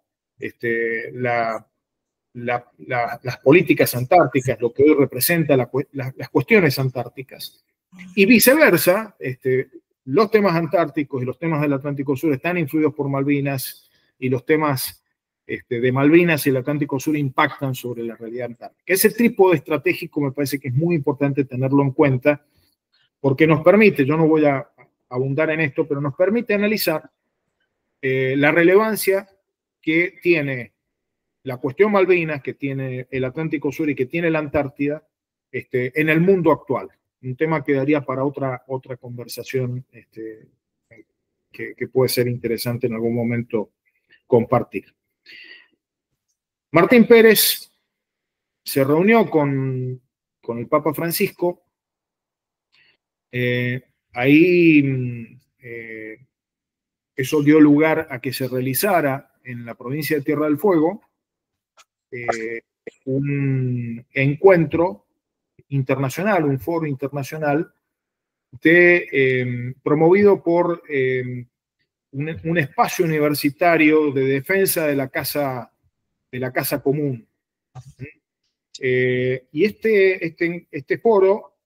las políticas antárticas, lo que hoy representa las cuestiones antárticas. Y viceversa, los temas antárticos y los temas del Atlántico Sur están influidos por Malvinas, y los temas de Malvinas y el Atlántico Sur impactan sobre la realidad antártica. Ese trípode estratégico me parece que es muy importante tenerlo en cuenta, porque nos permite, yo no voy a abundar en esto, pero nos permite analizar la relevancia que tiene la cuestión Malvinas, que tiene el Atlántico Sur y que tiene la Antártida en el mundo actual. Un tema que daría para otra conversación que puede ser interesante en algún momento compartir. Martín Pérez se reunió con el Papa Francisco. Ahí eso dio lugar a que se realizara en la provincia de Tierra del Fuego un encuentro internacional, un foro internacional promovido por un espacio universitario de defensa de la casa común. Y este foro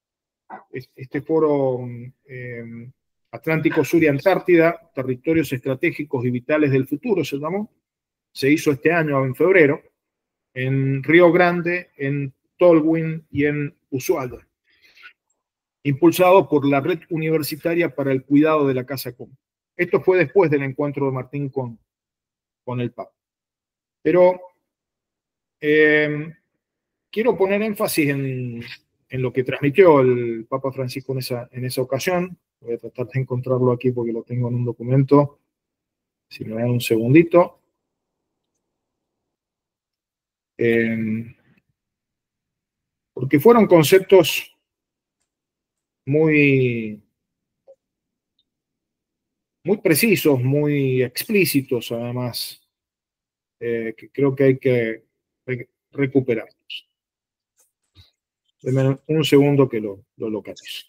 Atlántico Sur y Antártida, territorios estratégicos y vitales del futuro, se llamó, se hizo este año en febrero, en Río Grande, en Tolwyn y en Ushuaia, impulsado por la Red Universitaria para el Cuidado de la Casa Común. Esto fue después del encuentro de Martín con el Papa. Pero quiero poner énfasis en lo que transmitió el Papa Francisco en esa ocasión. Voy a tratar de encontrarlo aquí porque lo tengo en un documento. Si me dan un segundito. Porque fueron conceptos muy precisos, muy explícitos, además, que creo que hay que recuperarlos. Denme un segundo que lo localizo.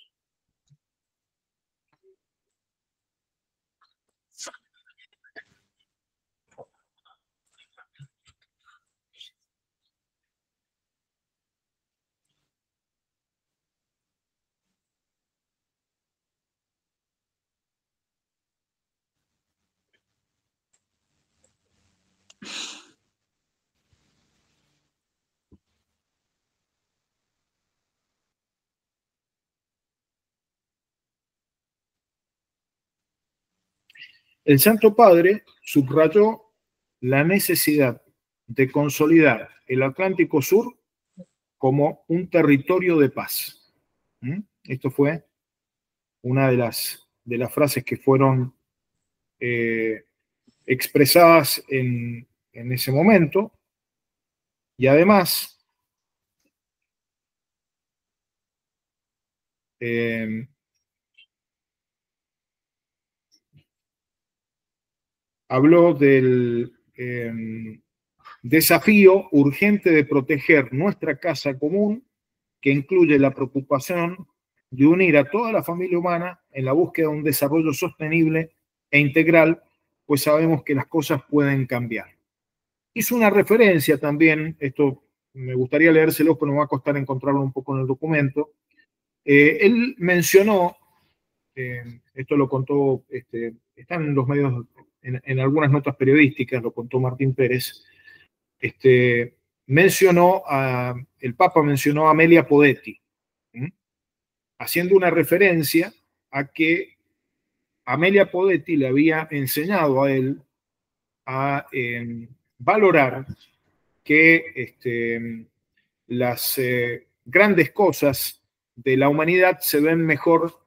El Santo Padre subrayó la necesidad de consolidar el Atlántico Sur como un territorio de paz. Esto fue una de las frases que fueron expresadas en ese momento. Y además, habló del desafío urgente de proteger nuestra casa común, que incluye la preocupación de unir a toda la familia humana en la búsqueda de un desarrollo sostenible e integral, pues sabemos que las cosas pueden cambiar. Hizo una referencia también, esto me gustaría leérselo, pero me va a costar encontrarlo un poco en el documento. Él mencionó, esto lo contó, está en los medios, en algunas notas periodísticas, lo contó Martín Pérez, el Papa mencionó a Amelia Podetti, haciendo una referencia a que Amelia Podetti le había enseñado a él a valorar que las grandes cosas de la humanidad se ven mejor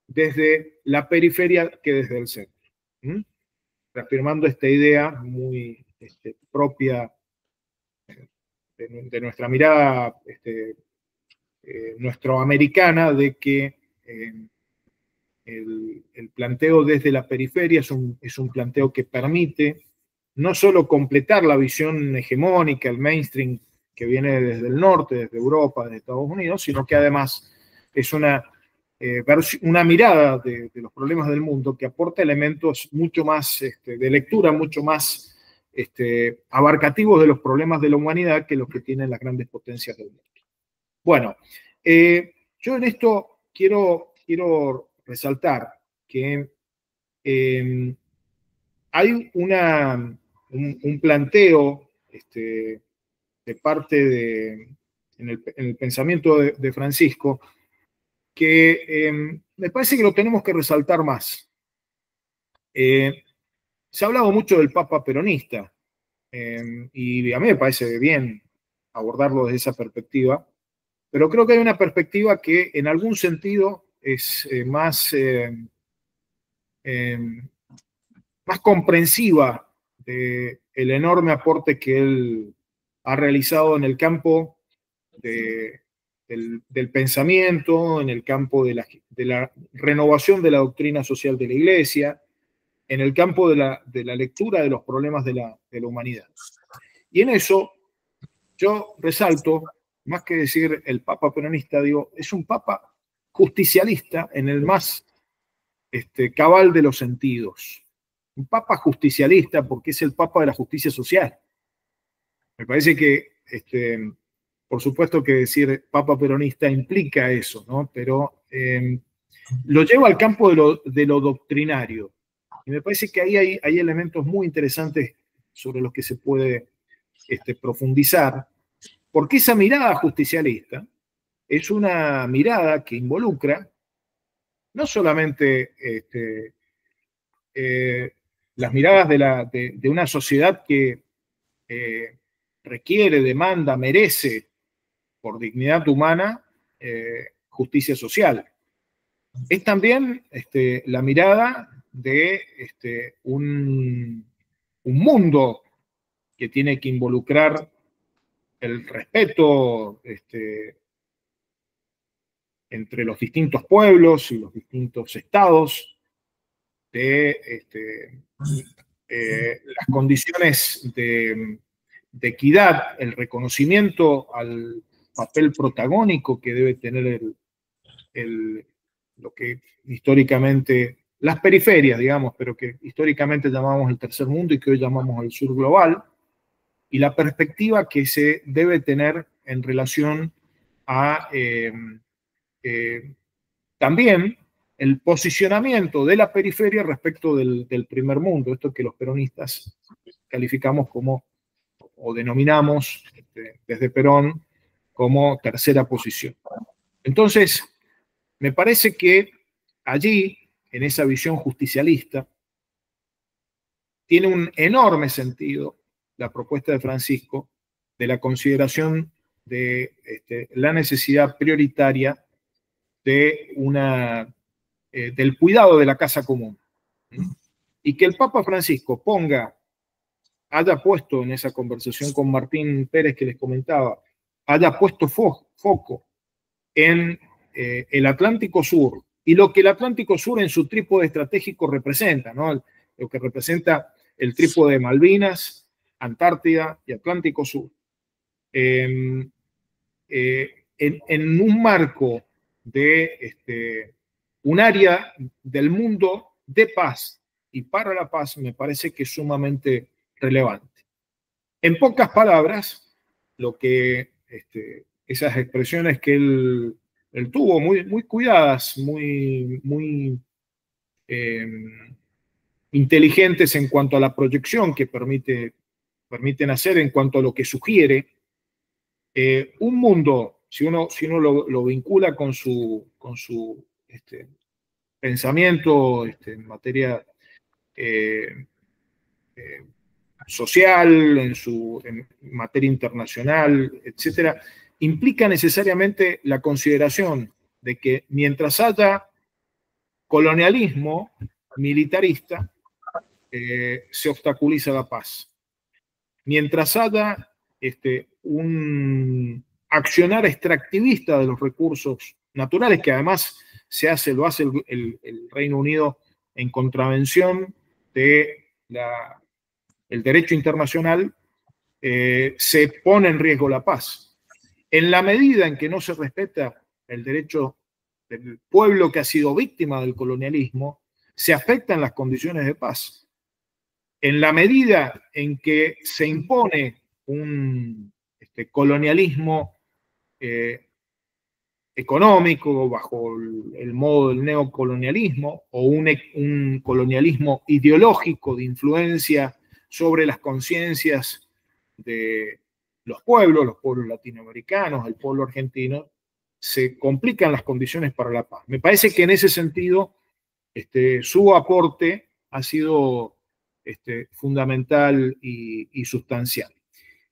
desde la periferia que desde el centro. Reafirmando esta idea muy propia de nuestra mirada nuestroamericana, de que el planteo desde la periferia es un planteo que permite no solo completar la visión hegemónica, el mainstream que viene desde el norte, desde Europa, desde Estados Unidos, sino que además es una mirada de los problemas del mundo que aporta elementos mucho más de lectura, mucho más abarcativos de los problemas de la humanidad que los que tienen las grandes potencias del mundo. Bueno, yo en esto quiero resaltar que hay un planteo de parte en el pensamiento de Francisco que me parece que lo tenemos que resaltar más. Se ha hablado mucho del Papa peronista y a mí me parece bien abordarlo desde esa perspectiva, pero creo que hay una perspectiva que en algún sentido es más comprensiva del enorme aporte que él ha realizado en el campo del pensamiento, en el campo de la renovación de la doctrina social de la Iglesia, en el campo de la lectura de los problemas de la humanidad. Y en eso yo resalto, más que decir el Papa peronista, digo, es un Papa justicialista en el más cabal de los sentidos. Un Papa justicialista porque es el Papa de la justicia social. Me parece que, por supuesto que decir Papa peronista implica eso, ¿no? Pero lo lleva al campo de lo doctrinario. Y me parece que ahí hay elementos muy interesantes sobre los que se puede profundizar, porque esa mirada justicialista es una mirada que involucra no solamente las miradas de una sociedad que requiere, demanda, merece, por dignidad humana, justicia social. Es también la mirada de un mundo que tiene que involucrar el respeto entre los distintos pueblos y los distintos estados, de las condiciones de equidad, el reconocimiento al papel protagónico que debe tener lo que históricamente, las periferias, digamos, pero que históricamente llamamos el tercer mundo y que hoy llamamos el sur global, y la perspectiva que se debe tener en relación a también el posicionamiento de la periferia respecto del primer mundo, esto que los peronistas calificamos como, o denominamos desde Perón, como tercera posición. Entonces, me parece que allí, en esa visión justicialista, tiene un enorme sentido la propuesta de Francisco de la consideración de la necesidad prioritaria del cuidado de la casa común. Y que el Papa Francisco haya puesto en esa conversación con Martín Pérez que les comentaba, haya puesto foco en el Atlántico Sur y lo que el Atlántico Sur en su trípode estratégico representa, ¿no? Lo que representa el trípode de Malvinas, Antártida y Atlántico Sur. En un marco de un área del mundo de paz y para la paz, me parece que es sumamente relevante. En pocas palabras, lo que esas expresiones que él tuvo muy cuidadas, muy inteligentes en cuanto a la proyección que permiten hacer en cuanto a lo que sugiere, un mundo, si uno lo vincula con su pensamiento en materia social, en materia internacional, etcétera, implica necesariamente la consideración de que mientras haya colonialismo militarista, se obstaculiza la paz. Mientras haya un accionar extractivista de los recursos naturales, que además lo hace el Reino Unido en contravención de el derecho internacional, se pone en riesgo la paz. En la medida en que no se respeta el derecho del pueblo que ha sido víctima del colonialismo, se afectan las condiciones de paz. En la medida en que se impone un colonialismo económico bajo el modo del neocolonialismo o un colonialismo ideológico de influencia sobre las conciencias de los pueblos latinoamericanos, el pueblo argentino, se complican las condiciones para la paz. Me parece que en ese sentido su aporte ha sido fundamental y sustancial.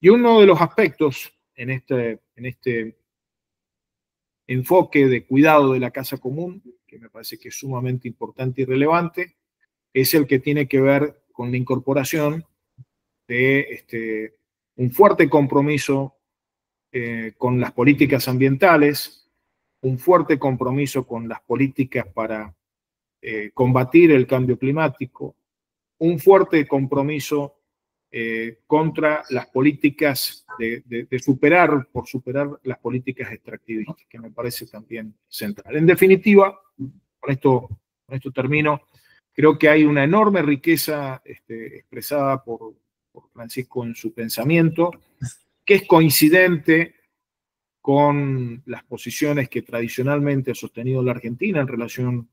Y uno de los aspectos en este enfoque de cuidado de la casa común, que me parece que es sumamente importante y relevante, es el que tiene que ver con la incorporación de un fuerte compromiso con las políticas ambientales, un fuerte compromiso con las políticas para combatir el cambio climático, un fuerte compromiso contra las políticas por superar las políticas extractivistas, que me parece también central. En definitiva, con esto termino, creo que hay una enorme riqueza expresada por Francisco en su pensamiento, que es coincidente con las posiciones que tradicionalmente ha sostenido la Argentina en relación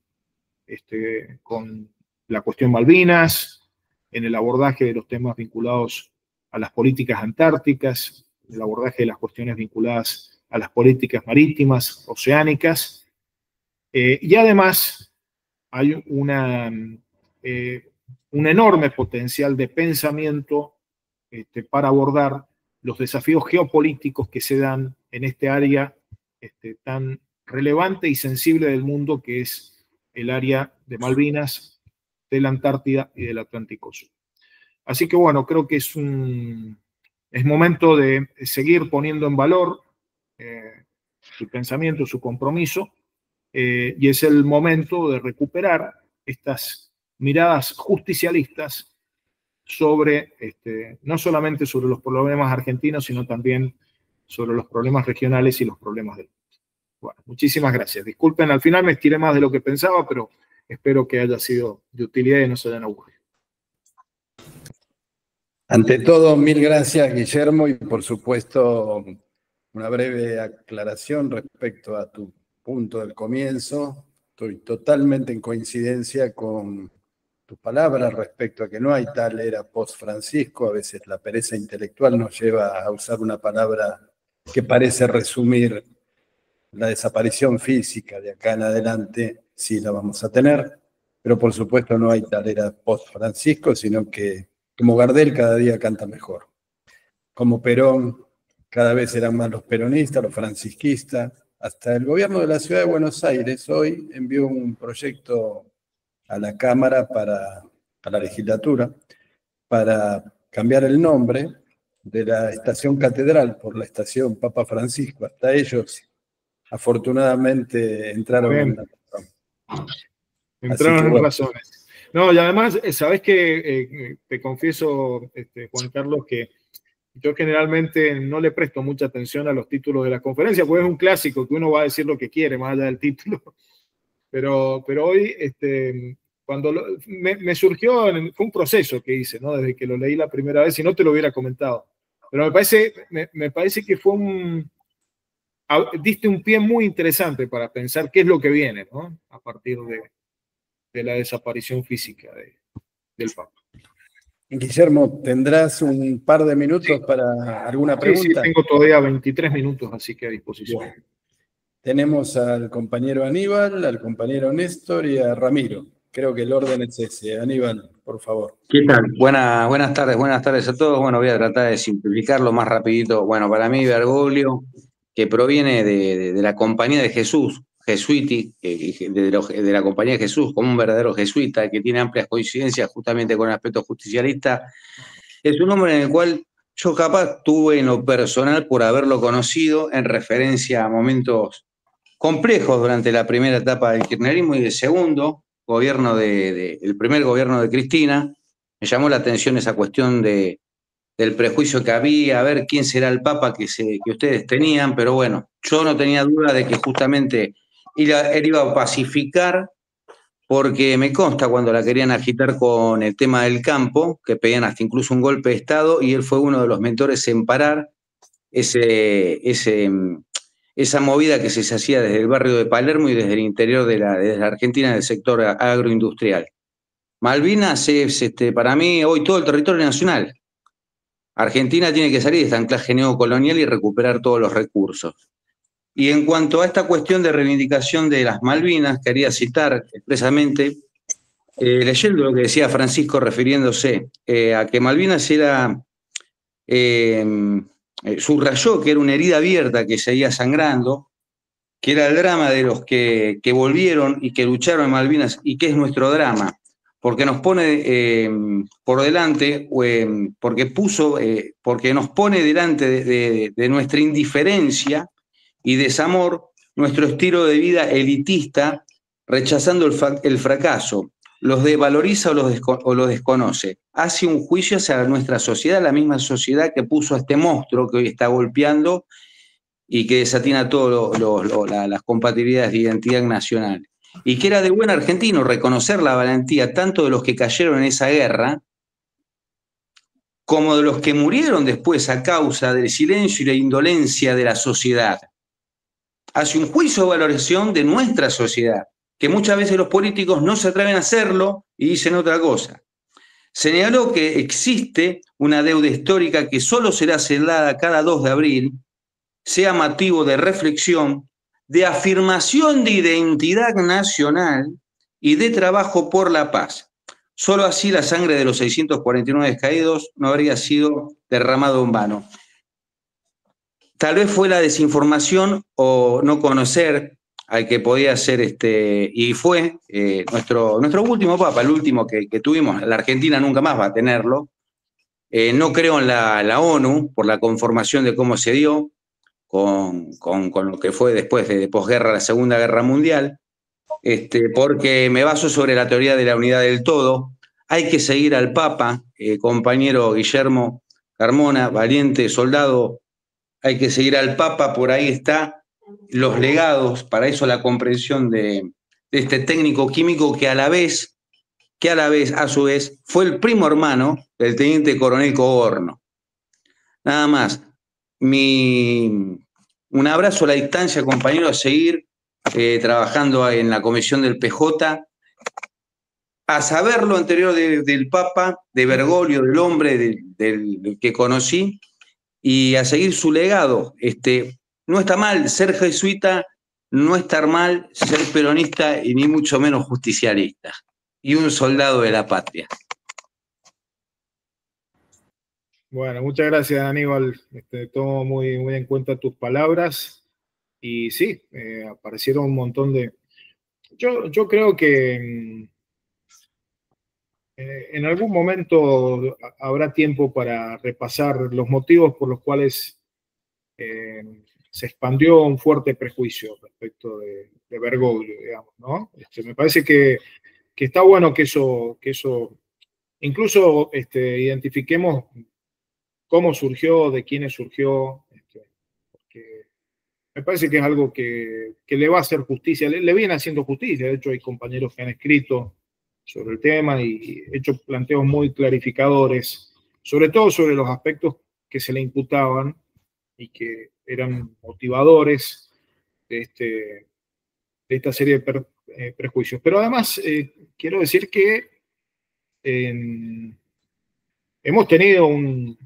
con la cuestión Malvinas, en el abordaje de los temas vinculados a las políticas antárticas, el abordaje de las cuestiones vinculadas a las políticas marítimas, oceánicas, y además hay un enorme potencial de pensamiento para abordar los desafíos geopolíticos que se dan en este área tan relevante y sensible del mundo que es el área de Malvinas, de la Antártida y del Atlántico Sur. Así que bueno, creo que es momento de seguir poniendo en valor su pensamiento, su compromiso, y es el momento de recuperar estas miradas justicialistas sobre, no solamente sobre los problemas argentinos, sino también sobre los problemas regionales y los problemas del mundo. Bueno, muchísimas gracias. Disculpen, al final me estiré más de lo que pensaba, pero espero que haya sido de utilidad y no se hayan aburrido. Ante todo, mil gracias, Guillermo, y por supuesto, una breve aclaración respecto a tu punto del comienzo. Estoy totalmente en coincidencia con tus palabras respecto a que no hay tal era post-Francisco. A veces la pereza intelectual nos lleva a usar una palabra que parece resumir la desaparición física. De acá en adelante sí la vamos a tener, pero por supuesto no hay tal era post-Francisco, sino que como Gardel cada día canta mejor. Como Perón, cada vez eran más los peronistas, los francisquistas, hasta el gobierno de la Ciudad de Buenos Aires hoy envió un proyecto a la Cámara a la legislatura, para cambiar el nombre de la estación Catedral por la estación Papa Francisco. Hasta ellos, afortunadamente, entraron en Bien, la razón. Así que entraron en bueno, razones. No, y además, sabes que te confieso, Juan Carlos, que yo generalmente no le presto mucha atención a los títulos de la conferencia, porque es un clásico que uno va a decir lo que quiere más allá del título. Pero hoy, cuando me surgió, fue un proceso que hice, ¿no? Desde que lo leí la primera vez, si no te lo hubiera comentado. Pero me parece que fue diste un pie muy interesante para pensar qué es lo que viene, ¿no? A partir de la desaparición física del Papa. Guillermo, ¿tendrás un par de minutos Sí, para alguna sí, pregunta? tengo todavía 23 minutos, así que a disposición. Bueno, tenemos al compañero Aníbal, al compañero Néstor y a Ramiro. Creo que el orden es ese. Aníbal, por favor. ¿Qué tal? Buenas tardes a todos. Bueno, voy a tratar de simplificarlo más rapidito. Bueno, para mí Bergoglio, que proviene de la Compañía de Jesús, Jesuiti, de la Compañía de Jesús, como un verdadero jesuita, que tiene amplias coincidencias justamente con el aspecto justicialista, es un hombre en el cual yo capaz tuve en lo personal por haberlo conocido en referencia a momentos complejos durante la primera etapa del kirchnerismo y del segundo gobierno el primer gobierno de Cristina. Me llamó la atención esa cuestión del prejuicio que había, a ver quién será el papa que ustedes tenían, pero bueno, yo no tenía duda de que justamente él iba a pacificar, porque me consta cuando la querían agitar con el tema del campo, que pedían hasta incluso un golpe de Estado, y él fue uno de los mentores en parar esa movida que se hacía desde el barrio de Palermo y desde el interior desde la Argentina, del sector agroindustrial. Malvinas es, para mí, hoy todo el territorio nacional. Argentina tiene que salir de este anclaje neocolonial y recuperar todos los recursos. Y en cuanto a esta cuestión de reivindicación de las Malvinas, quería citar expresamente, leyendo lo que decía Francisco refiriéndose a que Malvinas era, subrayó que era una herida abierta que seguía sangrando, que era el drama de los que volvieron y que lucharon en Malvinas, y que es nuestro drama, porque nos pone por delante, porque nos pone delante de nuestra indiferencia y desamor, nuestro estilo de vida elitista, rechazando el fracaso, los desvaloriza o los desconoce. Hace un juicio hacia nuestra sociedad, la misma sociedad que puso a este monstruo que hoy está golpeando y que desatina todas las compatibilidades de identidad nacional. Y que era de buen argentino reconocer la valentía tanto de los que cayeron en esa guerra, como de los que murieron después a causa del silencio y la indolencia de la sociedad. Hace un juicio de valoración de nuestra sociedad, que muchas veces los políticos no se atreven a hacerlo y dicen otra cosa. Señaló que existe una deuda histórica que solo será saldada cada 2 de abril, sea motivo de reflexión, de afirmación de identidad nacional y de trabajo por la paz. Solo así la sangre de los 649 caídos no habría sido derramado en vano. Tal vez fue la desinformación o no conocer al que podía ser y fue nuestro último papa, el último que tuvimos. La Argentina nunca más va a tenerlo. No creo en la ONU por la conformación de cómo se dio con lo que fue después de posguerra, la Segunda Guerra Mundial, porque me baso sobre la teoría de la unidad del todo. Hay que seguir al Papa, compañero Guillermo Carmona, valiente soldado. Hay que seguir al Papa, por ahí está los legados, para eso la comprensión de este técnico químico que a su vez, fue el primo hermano del teniente coronel Cogorno. Nada más. Un abrazo a la distancia, compañero, a seguir trabajando en la comisión del PJ, a saber lo anterior del Papa, de Bergoglio, del hombre del que conocí, y a seguir su legado. No está mal ser jesuita, no está mal ser peronista y ni mucho menos justicialista. Y un soldado de la patria. Bueno, muchas gracias, Aníbal. Tomo muy en cuenta tus palabras. Y sí, aparecieron un montón de... Yo creo que en algún momento habrá tiempo para repasar los motivos por los cuales se expandió un fuerte prejuicio respecto de Bergoglio, digamos, ¿no? Me parece que está bueno que eso incluso identifiquemos cómo surgió, de quiénes surgió, porque me parece que es algo que le va a hacer justicia, le viene haciendo justicia. De hecho, hay compañeros que han escrito sobre el tema y hecho planteos muy clarificadores, sobre todo sobre los aspectos que se le imputaban y que eran motivadores de esta serie de prejuicios. Pero además, quiero decir que hemos tenido una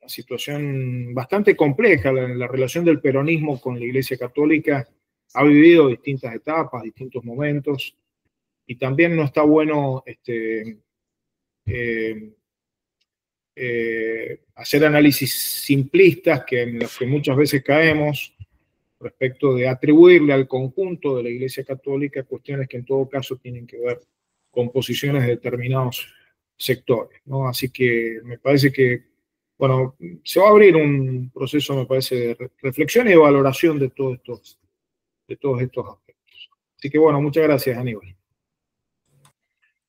situación bastante compleja. La relación del peronismo con la Iglesia Católica ha vivido distintas etapas, distintos momentos, y también no está bueno hacer análisis simplistas en los que muchas veces caemos respecto de atribuirle al conjunto de la Iglesia Católica cuestiones que en todo caso tienen que ver con posiciones de determinados sectores, ¿no? Así que me parece que, bueno, se va a abrir un proceso, me parece, de reflexión y de valoración de todos estos aspectos. Así que, bueno, muchas gracias, Aníbal.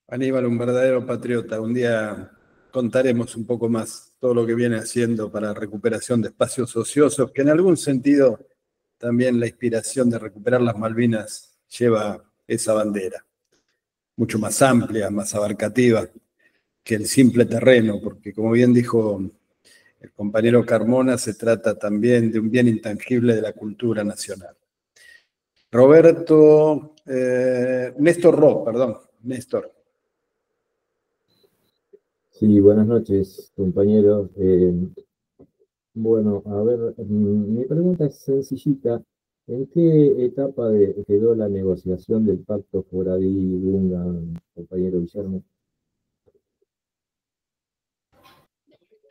Aníbal, un verdadero patriota. Un día contaremos un poco más todo lo que viene haciendo para la recuperación de espacios ociosos, que en algún sentido también la inspiración de recuperar las Malvinas lleva esa bandera, mucho más amplia, más abarcativa que el simple terreno, porque como bien dijo el compañero Carmona, se trata también de un bien intangible de la cultura nacional. Néstor. Sí, buenas noches, compañeros. Bueno, a ver, mi pregunta es sencillita. ¿En qué etapa quedó la negociación del pacto Foradí-Dungan, compañero Guillermo?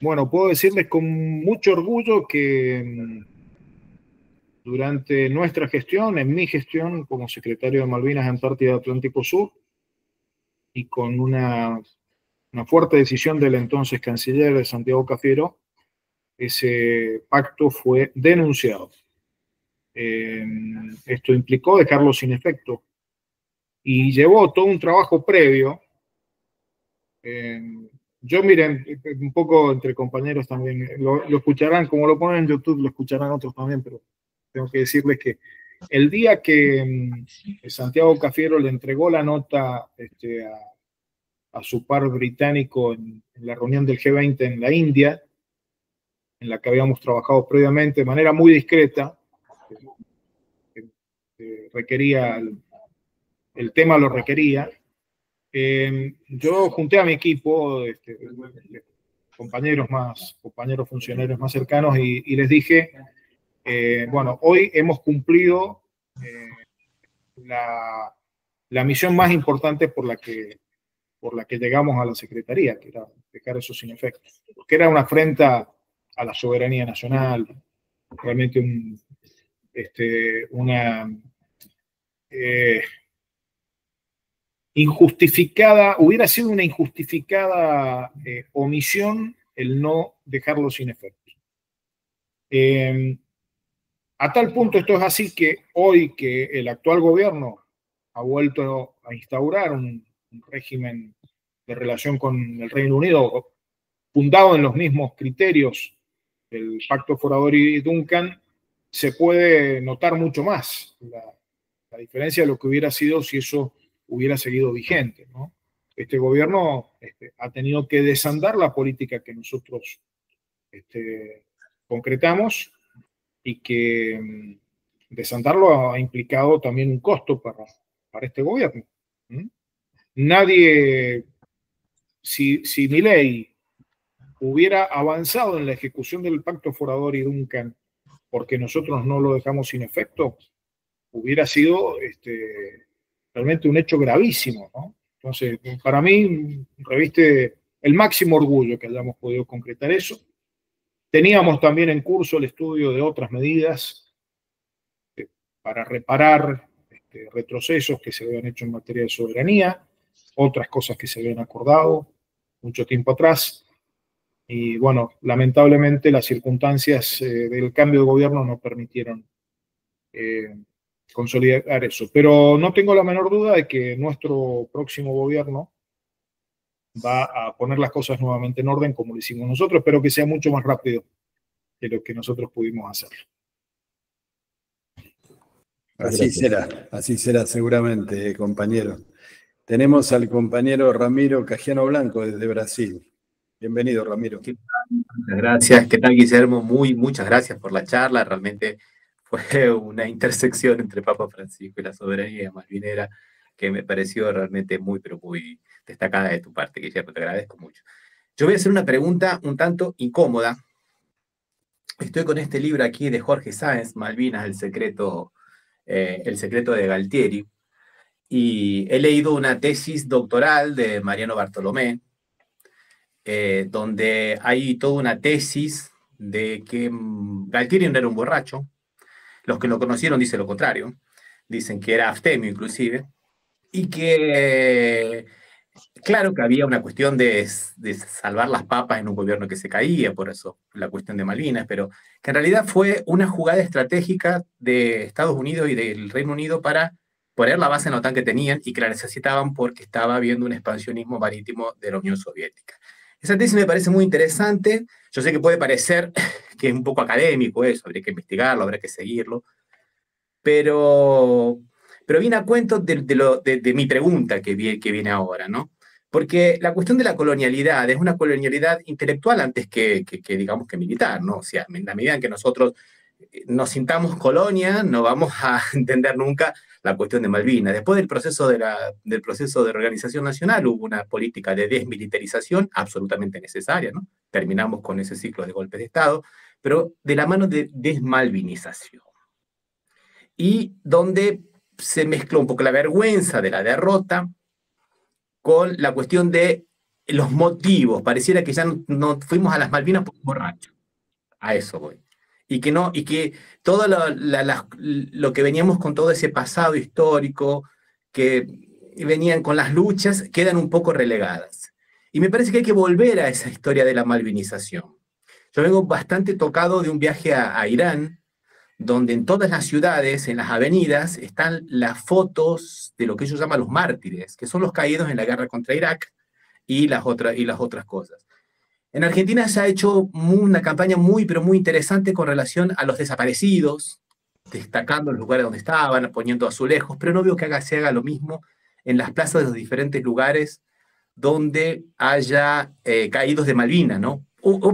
Bueno, puedo decirles con mucho orgullo que durante nuestra gestión, en mi gestión como secretario de Malvinas, Antártida y Atlántico Sur, y con una fuerte decisión del entonces canciller Santiago Cafiero, ese pacto fue denunciado. Esto implicó dejarlo sin efecto y llevó todo un trabajo previo. Yo, miren, un poco entre compañeros también, lo escucharán, como lo ponen en YouTube, lo escucharán otros también, pero tengo que decirles que el día que Santiago Cafiero le entregó la nota a su par británico en la reunión del G20 en la India, en la que habíamos trabajado previamente de manera muy discreta, requería, el tema lo requería, yo junté a mi equipo, compañeros funcionarios más cercanos, y les dije, bueno, hoy hemos cumplido la misión más importante por la que llegamos a la Secretaría, que era dejar eso sin efecto, porque era una afrenta a la soberanía nacional, realmente hubiera sido una injustificada omisión el no dejarlo sin efecto. A tal punto esto es así que hoy que el actual gobierno ha vuelto a instaurar un régimen de relación con el Reino Unido fundado en los mismos criterios del Pacto Foradori-Duncan, se puede notar mucho más la diferencia de lo que hubiera sido si eso hubiera seguido vigente, ¿no? Este gobierno ha tenido que desandar la política que nosotros concretamos, y que desandarlo ha implicado también un costo para este gobierno. Nadie, si Milei hubiera avanzado en la ejecución del Pacto Foradori-Duncan porque nosotros no lo dejamos sin efecto, hubiera sido realmente un hecho gravísimo, ¿no? Entonces, para mí, reviste el máximo orgullo que hayamos podido concretar eso. Teníamos también en curso el estudio de otras medidas para reparar retrocesos que se habían hecho en materia de soberanía, otras cosas que se habían acordado mucho tiempo atrás. Y bueno, lamentablemente las circunstancias del cambio de gobierno no permitieron consolidar eso. Pero no tengo la menor duda de que nuestro próximo gobierno va a poner las cosas nuevamente en orden como lo hicimos nosotros, pero que sea mucho más rápido de lo que nosotros pudimos hacer. Así será seguramente, compañero. Tenemos al compañero Ramiro Cajiano Blanco desde Brasil. Bienvenido, Ramiro. Muchas gracias. ¿Qué tal, Guillermo? Muchas gracias por la charla. Realmente fue una intersección entre Papa Francisco y la soberanía malvinera que me pareció realmente pero muy destacada de tu parte, Guillermo. Te agradezco mucho. Yo voy a hacer una pregunta un tanto incómoda. Estoy con este libro aquí de Jorge Sáenz, Malvinas, el secreto de Galtieri, y he leído una tesis doctoral de Mariano Bartolomé, donde hay toda una tesis de que Galtieri no era un borracho. Los que lo conocieron dicen lo contrario, dicen que era abstemio inclusive, y que claro que había una cuestión de salvar las papas en un gobierno que se caía, por eso la cuestión de Malvinas, pero que en realidad fue una jugada estratégica de Estados Unidos y del Reino Unido para poner la base en la OTAN que tenían y que la necesitaban porque estaba habiendo un expansionismo marítimo de la Unión Soviética. Esa tesis me parece muy interesante. Yo sé que puede parecer que es un poco académico eso, habría que investigarlo, habrá que seguirlo, pero viene a cuento de mi pregunta que viene ahora, ¿no? Porque la cuestión de la colonialidad es una colonialidad intelectual antes que digamos que militar, ¿no? O sea, en la medida en que nosotros nos sintamos colonia, no vamos a entender nunca la cuestión de Malvinas. Después del proceso de reorganización nacional hubo una política de desmilitarización absolutamente necesaria, ¿no? Terminamos con ese ciclo de golpes de Estado, pero de la mano de desmalvinización. Y donde se mezcló un poco la vergüenza de la derrota con la cuestión de los motivos. Pareciera que ya no fuimos a las Malvinas por borracho. A eso voy. Y que todo lo que veníamos con todo ese pasado histórico, que venían con las luchas, quedan un poco relegadas. Y me parece que hay que volver a esa historia de la malvinización. Yo vengo bastante tocado de un viaje a Irán, donde en todas las ciudades, en las avenidas, están las fotos de lo que ellos llaman los mártires, que son los caídos en la guerra contra Irak y las otras cosas. En Argentina se ha hecho una campaña pero muy interesante con relación a los desaparecidos, destacando los lugares donde estaban, poniendo azulejos, pero no veo que se haga lo mismo en las plazas de los diferentes lugares donde haya caídos de Malvinas, ¿no? O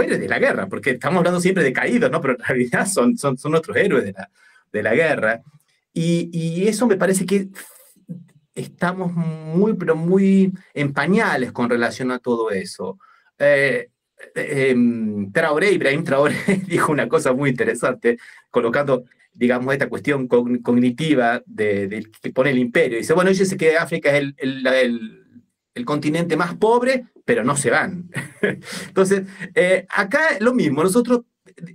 héroes de la guerra, porque estamos hablando siempre de caídos, ¿no? Pero en realidad son nuestros héroes de la guerra. Y eso me parece que estamos pero muy en pañales con relación a todo eso. Ibrahim Traoré dijo una cosa muy interesante, colocando, digamos, esta cuestión cognitiva que pone el imperio. Dice, bueno, ellos se que África es el continente más pobre, pero no se van. Entonces, acá lo mismo, nosotros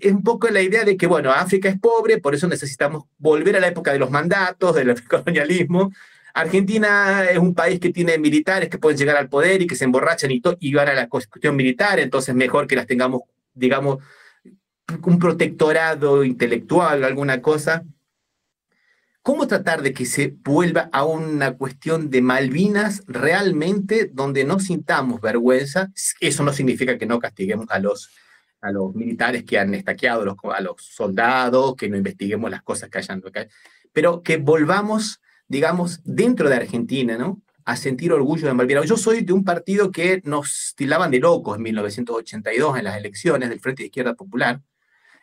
es un poco la idea de que, bueno, África es pobre, por eso necesitamos volver a la época de los mandatos, del colonialismo. Argentina es un país que tiene militares que pueden llegar al poder y que se emborrachan y van a la cuestión militar, entonces mejor que las tengamos, digamos, un protectorado intelectual o alguna cosa. ¿Cómo tratar de que se vuelva a una cuestión de Malvinas realmente donde no sintamos vergüenza? Eso no significa que no castiguemos a los militares que han estaqueado, a los soldados, que no investiguemos las cosas que hayan, pero que volvamos, digamos, dentro de Argentina, ¿no?, a sentir orgullo de Malvinas. Yo soy de un partido que nos tildaban de locos en 1982 en las elecciones del Frente de Izquierda Popular,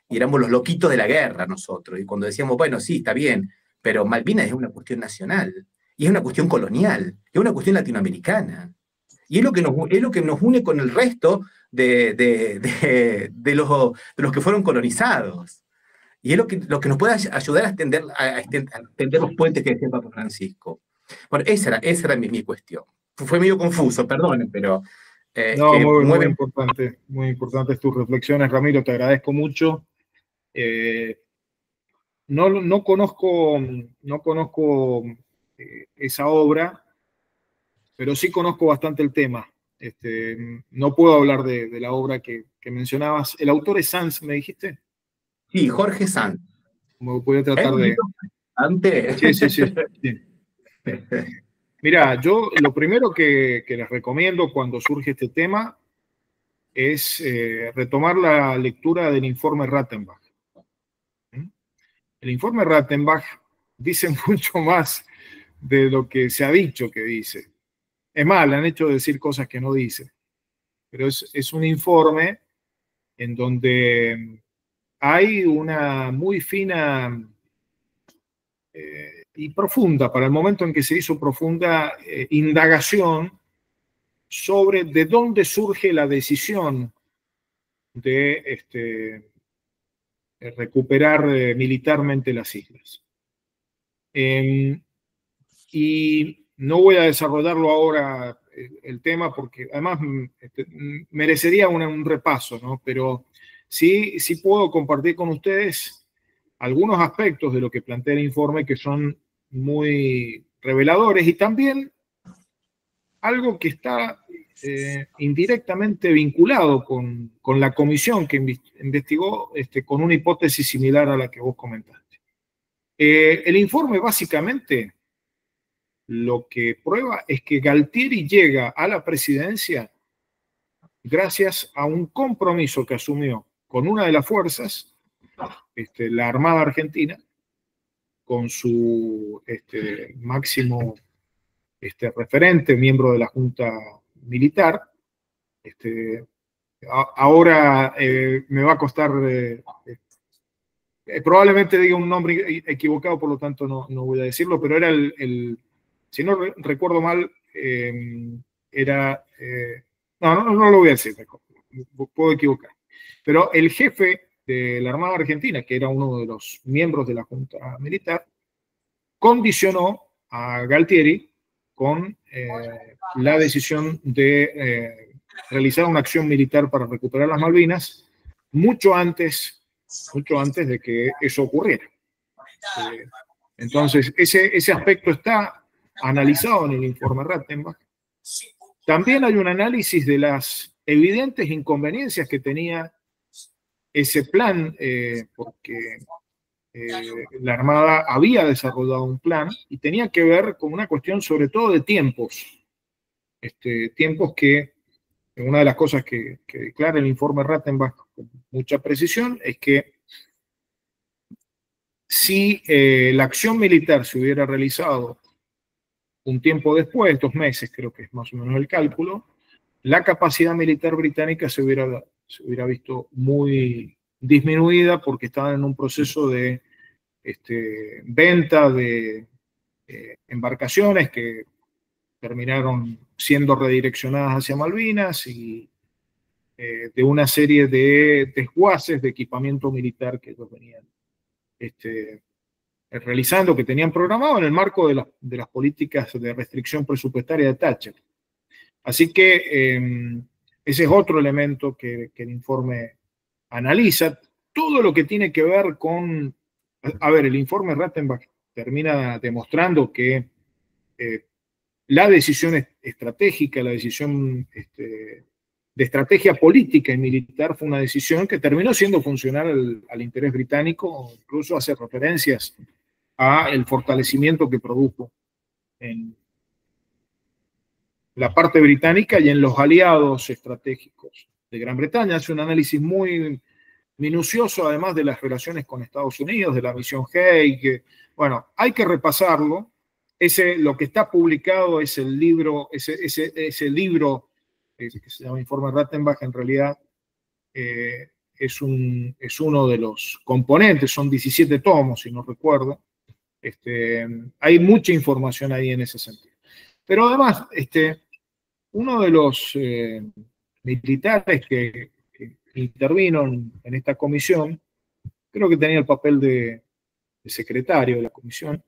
y éramos los loquitos de la guerra nosotros, y cuando decíamos, bueno, sí, está bien, pero Malvinas es una cuestión nacional, y es una cuestión colonial, es una cuestión latinoamericana, y es lo que nos une con el resto de los que fueron colonizados. Y es lo que nos puede ayudar a extender los puentes que decía Papa Francisco. Bueno, esa era mi cuestión. Fue medio confuso, perdonen, pero... no, muy importante, muy importantes tus reflexiones, Ramiro, te agradezco mucho. no conozco, esa obra, pero sí conozco bastante el tema. No puedo hablar de la obra que mencionabas. ¿El autor es Sanz, me dijiste? Sí, Jorge Sanz. Como voy a ¿Es tratar un de... libro fascinante? Sí. Mira, yo lo primero que les recomiendo cuando surge este tema es retomar la lectura del informe Rattenbach. El informe Rattenbach dice mucho más de lo que se ha dicho que dice. Es más, le han hecho decir cosas que no dice. Pero es un informe en donde hay una muy fina y profunda, para el momento en que se hizo profunda, indagación sobre de dónde surge la decisión de recuperar militarmente las islas. Y no voy a desarrollarlo ahora el tema porque además merecería un repaso, ¿no? Pero sí puedo compartir con ustedes algunos aspectos de lo que plantea el informe que son muy reveladores y también algo que está indirectamente vinculado con la comisión que investigó con una hipótesis similar a la que vos comentaste. El informe básicamente lo que prueba es que Galtieri llega a la presidencia gracias a un compromiso que asumió con una de las fuerzas, la Armada Argentina, con su máximo referente, miembro de la Junta Militar. Ahora me va a costar, probablemente diga un nombre equivocado, por lo tanto no voy a decirlo, pero era si no recuerdo mal, era, no lo voy a decir, puedo equivocar, pero el jefe de la Armada Argentina, que era uno de los miembros de la Junta Militar, condicionó a Galtieri con la decisión de realizar una acción militar para recuperar las Malvinas mucho antes de que eso ocurriera. Entonces, ese aspecto está analizado en el informe Rattenbach. También hay un análisis de las evidentes inconveniencias que tenía ese plan, porque la Armada había desarrollado un plan y tenía que ver con una cuestión sobre todo de tiempos. Tiempos que, una de las cosas que declara el informe Rattenbach con mucha precisión es que si la acción militar se hubiera realizado un tiempo después, 2 meses creo que es más o menos el cálculo, la capacidad militar británica se hubiera visto muy disminuida porque estaban en un proceso de venta de embarcaciones que terminaron siendo redireccionadas hacia Malvinas y de una serie de desguaces de equipamiento militar que ellos venían realizando, que tenían programado en el marco de las políticas de restricción presupuestaria de Thatcher. Así que ese es otro elemento que el informe analiza. Todo lo que tiene que ver con... A ver, el informe Rattenbach termina demostrando que la decisión estratégica, la decisión de estrategia política y militar fue una decisión que terminó siendo funcional al interés británico, incluso hace referencias a el fortalecimiento que produjo en la parte británica y en los aliados estratégicos de Gran Bretaña. Hace un análisis muy minucioso, además de las relaciones con Estados Unidos, de la misión Haig. Bueno, hay que repasarlo. Lo que está publicado es el libro, ese libro que se llama Informe Rattenbach, en realidad es uno de los componentes, son 17 tomos, si no recuerdo. Hay mucha información ahí en ese sentido. Pero además, uno de los militares que intervino en esta comisión, creo que tenía el papel de secretario de la comisión,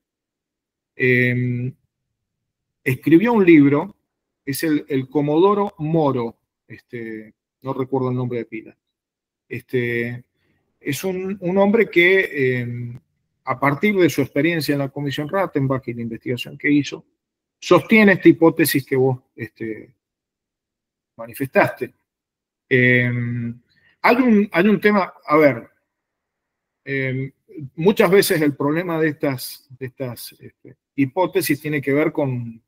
escribió un libro, es el Comodoro Moro, no recuerdo el nombre de pila. Es un hombre que a partir de su experiencia en la Comisión Rattenbach y la investigación que hizo, sostiene esta hipótesis que vos manifestaste. Hay un tema, a ver, muchas veces el problema de estas hipótesis tiene que ver con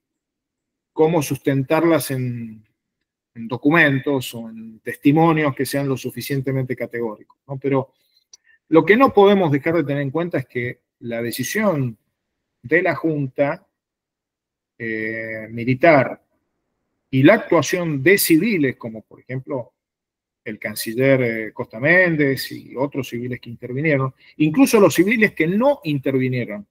cómo sustentarlas en documentos o en testimonios que sean lo suficientemente categóricos, ¿no? Pero lo que no podemos dejar de tener en cuenta es que la decisión de la Junta militar y la actuación de civiles, como por ejemplo el canciller Costa Méndez y otros civiles que intervinieron, incluso los civiles que no intervinieron,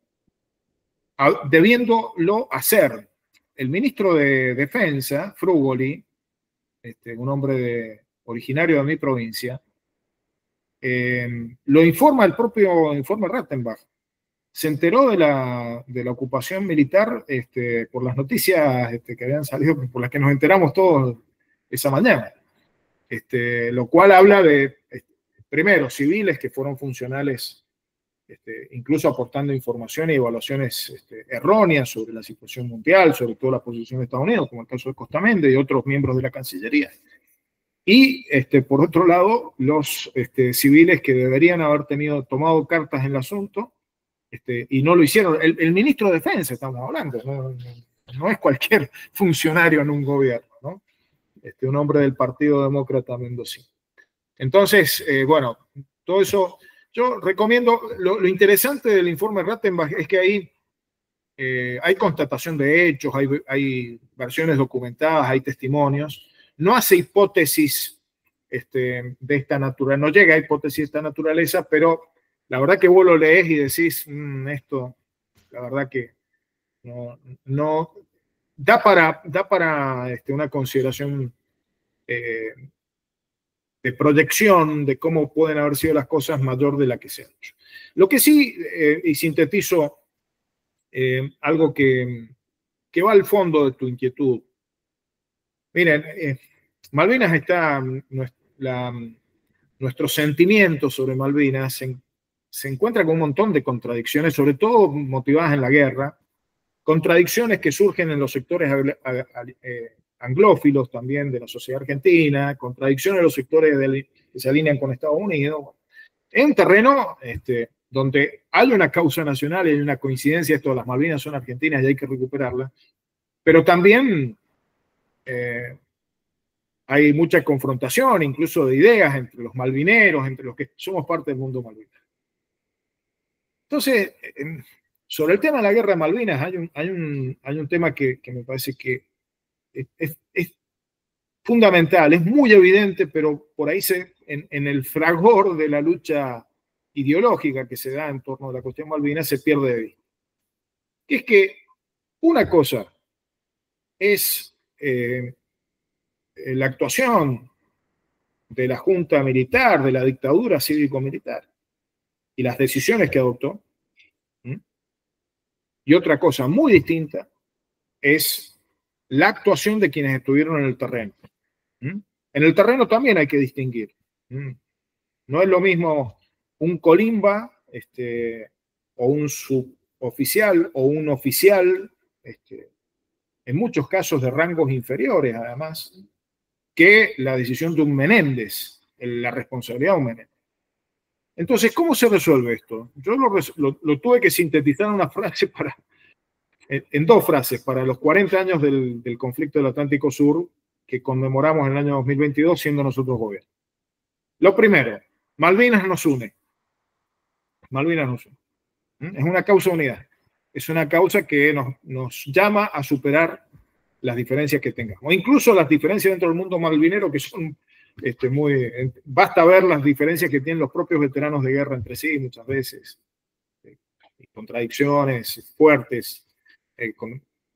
debiéndolo hacer. El ministro de Defensa, Frugoli, un hombre originario de mi provincia, lo informa el propio informe Rattenbach. Se enteró de la ocupación militar por las noticias que habían salido, por las que nos enteramos todos esa mañana. Lo cual habla de, primero, civiles que fueron funcionales, incluso aportando información y evaluaciones erróneas sobre la situación mundial, sobre todo la posición de Estados Unidos, como el caso de Costa Méndez y otros miembros de la Cancillería. Y, por otro lado, los civiles que deberían haber tomado cartas en el asunto, y no lo hicieron. El ministro de Defensa, estamos hablando, no es cualquier funcionario en un gobierno, ¿no? Un hombre del Partido Demócrata mendocino. Entonces, bueno, todo eso, yo recomiendo, lo interesante del informe Rattenbach es que ahí hay constatación de hechos, hay versiones documentadas, hay testimonios, no hace hipótesis de esta naturaleza, no llega a hipótesis de esta naturaleza, pero la verdad que vos lo lees y decís, esto, la verdad que no da para una consideración de proyección de cómo pueden haber sido las cosas mayor de la que se han hecho. Lo que sí, y sintetizo algo que va al fondo de tu inquietud. Miren, Malvinas está, nuestro sentimiento sobre Malvinas se encuentra con un montón de contradicciones, sobre todo motivadas en la guerra, contradicciones que surgen en los sectores anglófilos también de la sociedad argentina, contradicciones en los sectores que se alinean con Estados Unidos. En un terreno donde hay una causa nacional y hay una coincidencia, esto de las Malvinas son argentinas y hay que recuperarlas, pero también hay mucha confrontación, incluso de ideas entre los malvineros, entre los que somos parte del mundo malvinero. Entonces, sobre el tema de la guerra de Malvinas, hay un tema que me parece que es fundamental, es muy evidente, pero por ahí en el fragor de la lucha ideológica que se da en torno a la cuestión Malvinas se pierde de vista. Que es que una cosa es la actuación de la junta militar, de la dictadura cívico-militar, y las decisiones que adoptó. Y otra cosa muy distinta es la actuación de quienes estuvieron en el terreno. En el terreno también hay que distinguir. No es lo mismo un colimba o un suboficial o un oficial, en muchos casos de rangos inferiores además, que la decisión de un Menéndez, la responsabilidad de un Menéndez. Entonces, ¿cómo se resuelve esto? Yo lo tuve que sintetizar en una frase en dos frases, para los 40 años del conflicto del Atlántico Sur, que conmemoramos en el año 2022, siendo nosotros gobierno. Lo primero, Malvinas nos une. Malvinas nos une. Es una causa unidad. Es una causa que nos llama a superar las diferencias que tengamos. O incluso las diferencias dentro del mundo malvinero, que son basta ver las diferencias que tienen los propios veteranos de guerra entre sí muchas veces, contradicciones fuertes,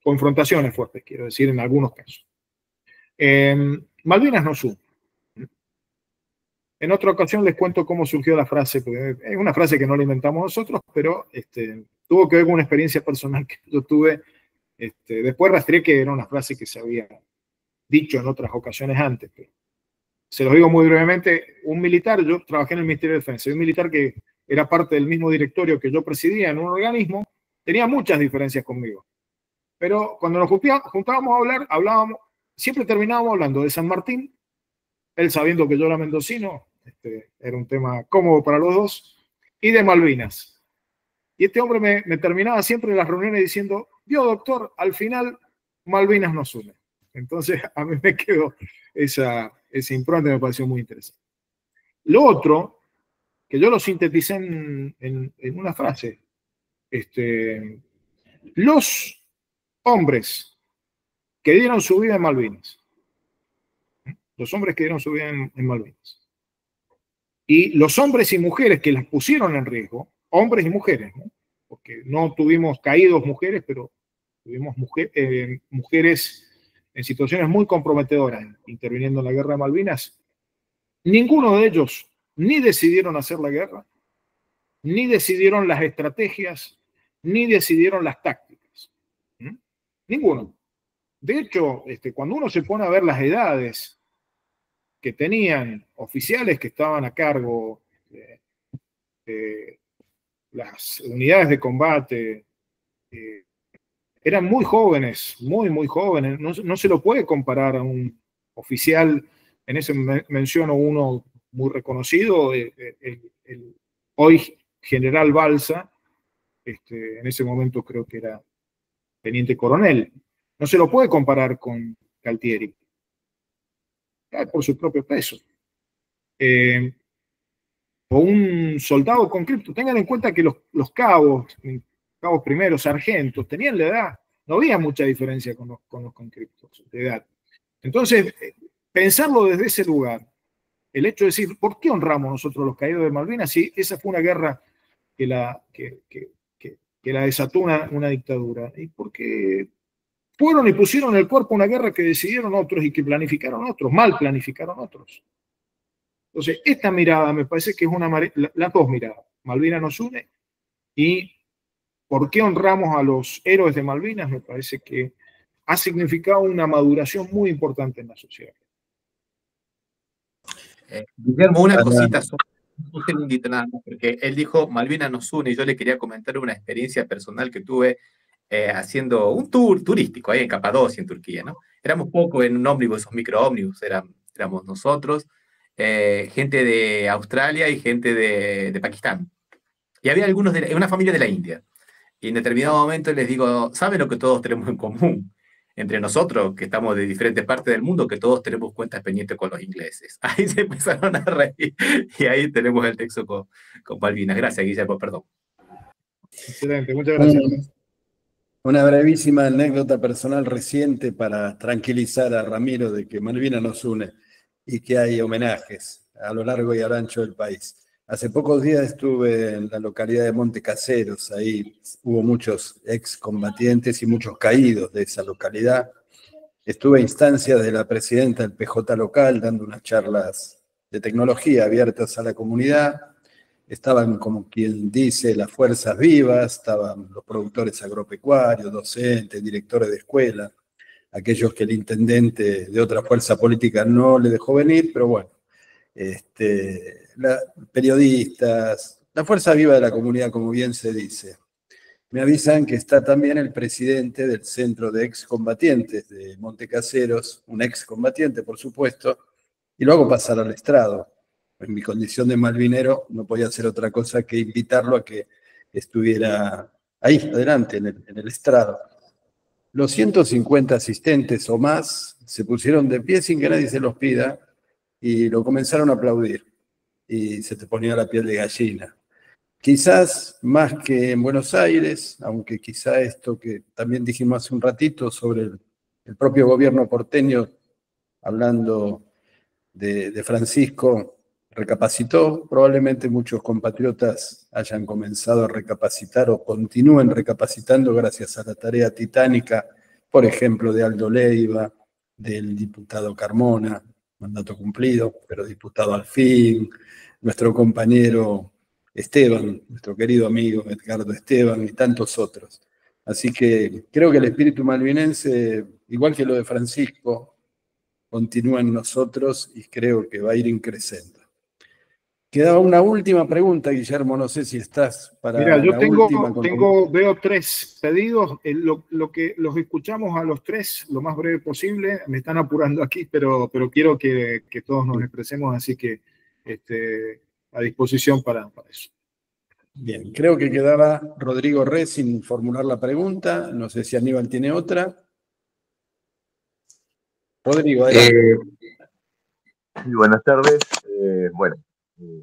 confrontaciones fuertes, quiero decir, en algunos casos. Malvinas nos une. En otra ocasión les cuento cómo surgió la frase, porque es una frase que no la inventamos nosotros, pero tuvo que ver con una experiencia personal que yo tuve. Después rastreé que era una frase que se había dicho en otras ocasiones antes, pero se los digo muy brevemente. Un militar, yo trabajé en el Ministerio de Defensa, un militar que era parte del mismo directorio que yo presidía en un organismo, tenía muchas diferencias conmigo. Pero cuando nos juntábamos a hablar, siempre terminábamos hablando de San Martín, él sabiendo que yo era mendocino, era un tema cómodo para los dos, y de Malvinas. Y este hombre me terminaba siempre en las reuniones diciendo, vio doctor, al final Malvinas nos une. Entonces a mí me quedó esa impronta y me pareció muy interesante. Lo otro, que yo lo sinteticé en una frase, los hombres que dieron su vida en Malvinas, los hombres que dieron su vida en Malvinas, y los hombres y mujeres que las pusieron en riesgo, hombres y mujeres, ¿no? Porque no tuvimos caídos mujeres, pero tuvimos mujeres en situaciones muy comprometedoras interviniendo en la guerra de Malvinas. Ninguno de ellos ni decidieron hacer la guerra, ni decidieron las estrategias, ni decidieron las tácticas. Ninguno. De hecho, cuando uno se pone a ver las edades que tenían oficiales que estaban a cargo de las unidades de combate, eran muy jóvenes, muy jóvenes. No se lo puede comparar a un oficial, en ese menciono uno muy reconocido, el hoy general Balsa, en ese momento creo que era teniente coronel. No se lo puede comparar con Galtieri, por su propio peso. O un soldado conscripto. Tengan en cuenta que los cabos primeros, sargentos, tenían la edad. No había mucha diferencia con los conscriptos de edad. Entonces, pensarlo desde ese lugar, el hecho de decir, ¿por qué honramos nosotros los caídos de Malvinas si esa fue una guerra que la desató una dictadura? Y porque fueron y pusieron el cuerpo a una guerra que decidieron otros y que planificaron otros, mal planificaron otros. Entonces, esta mirada me parece que es las dos miradas. Malvinas nos une y ¿por qué honramos a los héroes de Malvinas? Me parece que ha significado una maduración muy importante en la sociedad. Guillermo, una cosita, un segundito nada más, porque él dijo Malvinas nos une y yo le quería comentar una experiencia personal que tuve haciendo un tour turístico ahí en Capadocia, en Turquía, ¿no? Éramos pocos en un ómnibus, esos microómnibus, éramos nosotros, gente de Australia y gente de Pakistán. Y había algunos de una familia de la India. Y en determinado momento les digo, ¿saben lo que todos tenemos en común? Entre nosotros, que estamos de diferentes partes del mundo, que todos tenemos cuentas pendientes con los ingleses. Ahí se empezaron a reír y ahí tenemos el texto con Malvinas. Gracias, Guillermo, perdón. Excelente, muchas gracias. Una brevísima anécdota personal reciente para tranquilizar a Ramiro de que Malvinas nos une y que hay homenajes a lo largo y a lo ancho del país. Hace pocos días estuve en la localidad de Monte Caseros, ahí hubo muchos excombatientes y muchos caídos de esa localidad. Estuve a instancias de la presidenta del PJ local dando unas charlas de tecnología abiertas a la comunidad. Estaban, como quien dice, las fuerzas vivas, estaban los productores agropecuarios, docentes, directores de escuela, aquellos que el intendente de otra fuerza política no le dejó venir, pero bueno, periodistas, la fuerza viva de la comunidad, como bien se dice. Me avisan que está también el presidente del Centro de Excombatientes de Monte Caseros, un excombatiente, por supuesto, y lo hago pasar al estrado. En mi condición de malvinero no podía hacer otra cosa que invitarlo a que estuviera ahí, adelante, en el estrado. Los 150 asistentes o más se pusieron de pie sin que nadie se los pida y lo comenzaron a aplaudir. Y se te ponía la piel de gallina. Quizás más que en Buenos Aires, aunque quizá esto que también dijimos hace un ratito sobre el propio gobierno porteño, hablando de Francisco, recapacitó. Probablemente muchos compatriotas hayan comenzado a recapacitar o continúen recapacitando gracias a la tarea titánica, por ejemplo, de Aldo Leiva, del diputado Carmona, mandato cumplido, pero diputado al fin, nuestro compañero Esteban, nuestro querido amigo Edgardo Esteban y tantos otros. Así que creo que el espíritu malvinense, igual que lo de Francisco, continúa en nosotros y creo que va a ir increciendo. Quedaba una última pregunta, Guillermo, no sé si estás para Mira, yo la última. veo 3 pedidos, lo que los escuchamos a los 3 lo más breve posible, me están apurando aquí, pero quiero que todos nos expresemos, así que a disposición para eso. Bien, creo que quedaba Rodrigo Re sin formular la pregunta, no sé si Aníbal tiene otra. Rodrigo, adelante. Sí, buenas tardes. Bueno,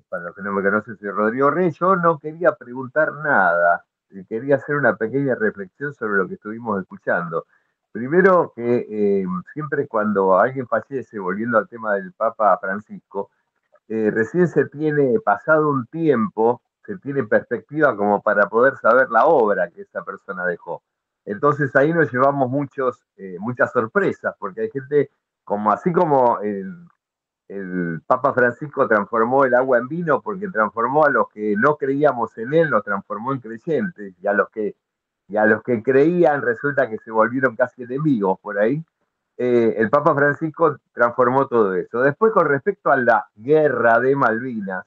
para los que no me conocen, soy Rodrigo Rey. Yo no quería preguntar nada, quería hacer una pequeña reflexión sobre lo que estuvimos escuchando. Primero, que siempre cuando alguien fallece, volviendo al tema del Papa Francisco, recién se tiene pasado un tiempo, se tiene perspectiva como para poder saber la obra que esa persona dejó. Entonces ahí nos llevamos muchas sorpresas, porque hay gente, como así como el Papa Francisco transformó el agua en vino porque transformó a los que no creíamos en él, los transformó en creyentes, y a los que creían resulta que se volvieron casi enemigos por ahí. El Papa Francisco transformó todo eso. Después, con respecto a la guerra de Malvinas,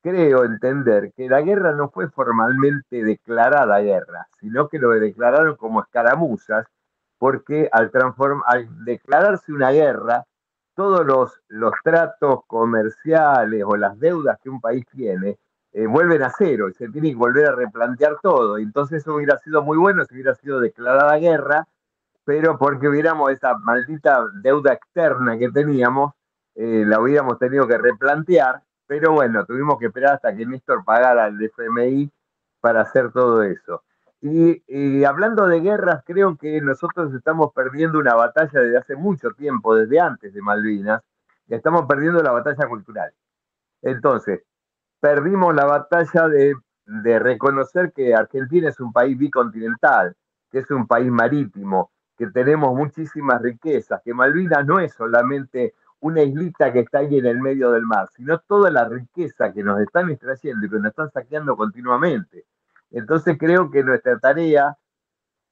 creo entender que la guerra no fue formalmente declarada guerra, sino que lo declararon como escaramuzas, porque al declararse una guerra, todos los tratos comerciales o las deudas que un país tiene vuelven a cero y se tiene que volver a replantear todo. Entonces eso hubiera sido muy bueno si hubiera sido declarada guerra, pero porque hubiéramos esa maldita deuda externa que teníamos, la hubiéramos tenido que replantear, pero bueno, tuvimos que esperar hasta que Néstor pagara el FMI para hacer todo eso. Y hablando de guerras, creo que nosotros estamos perdiendo una batalla desde hace mucho tiempo, desde antes de Malvinas, y estamos perdiendo la batalla cultural. Entonces, perdimos la batalla de reconocer que Argentina es un país bicontinental, que es un país marítimo, que tenemos muchísimas riquezas, que Malvinas no es solamente una islita que está ahí en el medio del mar, sino toda la riqueza que nos están extrayendo y que nos están saqueando continuamente. Entonces creo que nuestra tarea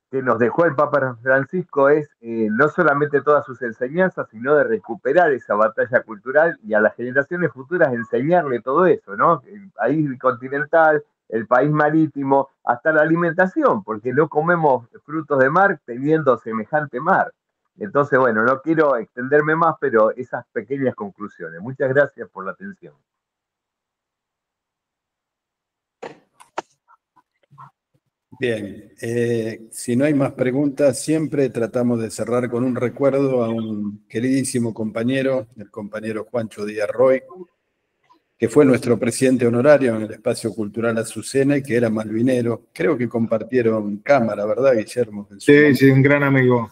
que nos dejó el Papa Francisco es no solamente todas sus enseñanzas, sino de recuperar esa batalla cultural y a las generaciones futuras enseñarle todo eso, ¿no? El país continental, el país marítimo, hasta la alimentación, porque no comemos frutos de mar teniendo semejante mar. Entonces, bueno, no quiero extenderme más, pero esas pequeñas conclusiones. Muchas gracias por la atención. Bien, si no hay más preguntas, siempre tratamos de cerrar con un recuerdo a un queridísimo compañero, el compañero Juancho Díaz Roy, que fue nuestro presidente honorario en el Espacio Cultural Azucena y que era malvinero. Creo que compartieron cámara, ¿verdad, Guillermo? Sí, un gran amigo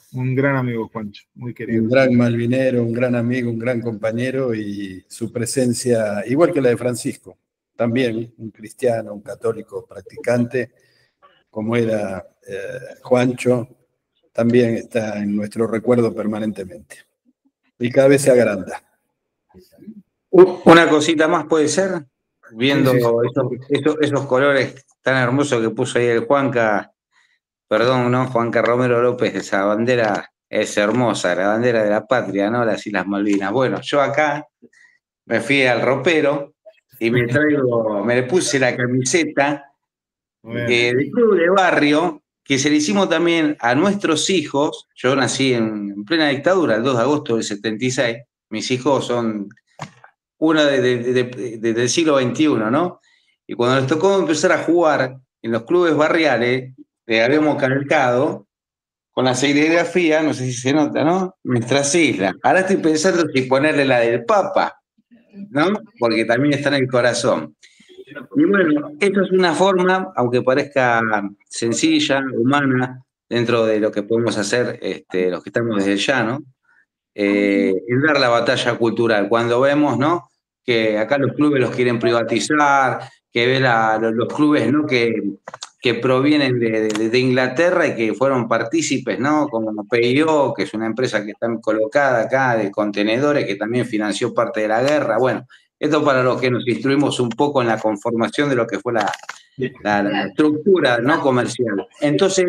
Juancho, muy querido. Un gran malvinero, un gran amigo, un gran compañero, y su presencia, igual que la de Francisco, también un cristiano, un católico practicante, como era Juancho, también está en nuestro recuerdo permanentemente. Y cada vez se agranda. Una cosita más puede ser, viendo Sí. esos colores tan hermosos que puso ahí el Juanca, perdón, ¿no? Juanca Romero López, esa bandera es hermosa, la bandera de la patria, ¿no? Las Islas Malvinas. Bueno, yo acá me fui al ropero y me le puse la camiseta del club de barrio, que se le hicimos también a nuestros hijos. Yo nací en plena dictadura, el 2 de agosto del 76. Mis hijos son uno del siglo XXI, ¿no? Y cuando les tocó empezar a jugar en los clubes barriales, le habíamos calcado con la serigrafía, no sé si se nota, ¿no? Nuestras islas. Ahora estoy pensando si ponerle la del Papa, ¿no? Porque también está en el corazón. Y bueno, esto es una forma, aunque parezca sencilla, humana, dentro de lo que podemos hacer los que estamos desde el llano, es dar la batalla cultural. Cuando vemos, ¿no?, que acá los clubes los quieren privatizar, que ve los clubes, ¿no?, que provienen de Inglaterra y que fueron partícipes, ¿no?, como PIO, que es una empresa que está colocada acá de contenedores, que también financió parte de la guerra. Bueno, esto para los que nos instruimos un poco en la conformación de lo que fue la estructura, ¿no?, comercial. Entonces,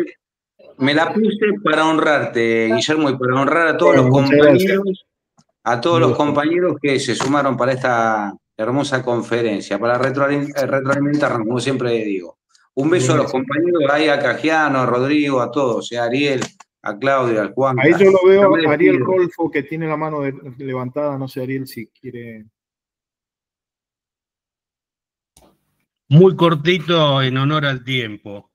me la puse para honrarte, Guillermo, y para honrar a todos los compañeros, que se sumaron para esta hermosa conferencia, para retroalimentarnos, como siempre digo. Un beso a los compañeros, ahí a Cajiano, a Rodrigo, a todos, a Ariel, a Claudio, al Juan. Ahí yo lo veo a Ariel Rolfo, que tiene la mano levantada. No sé, Ariel, si quiere. Muy cortito en honor al tiempo.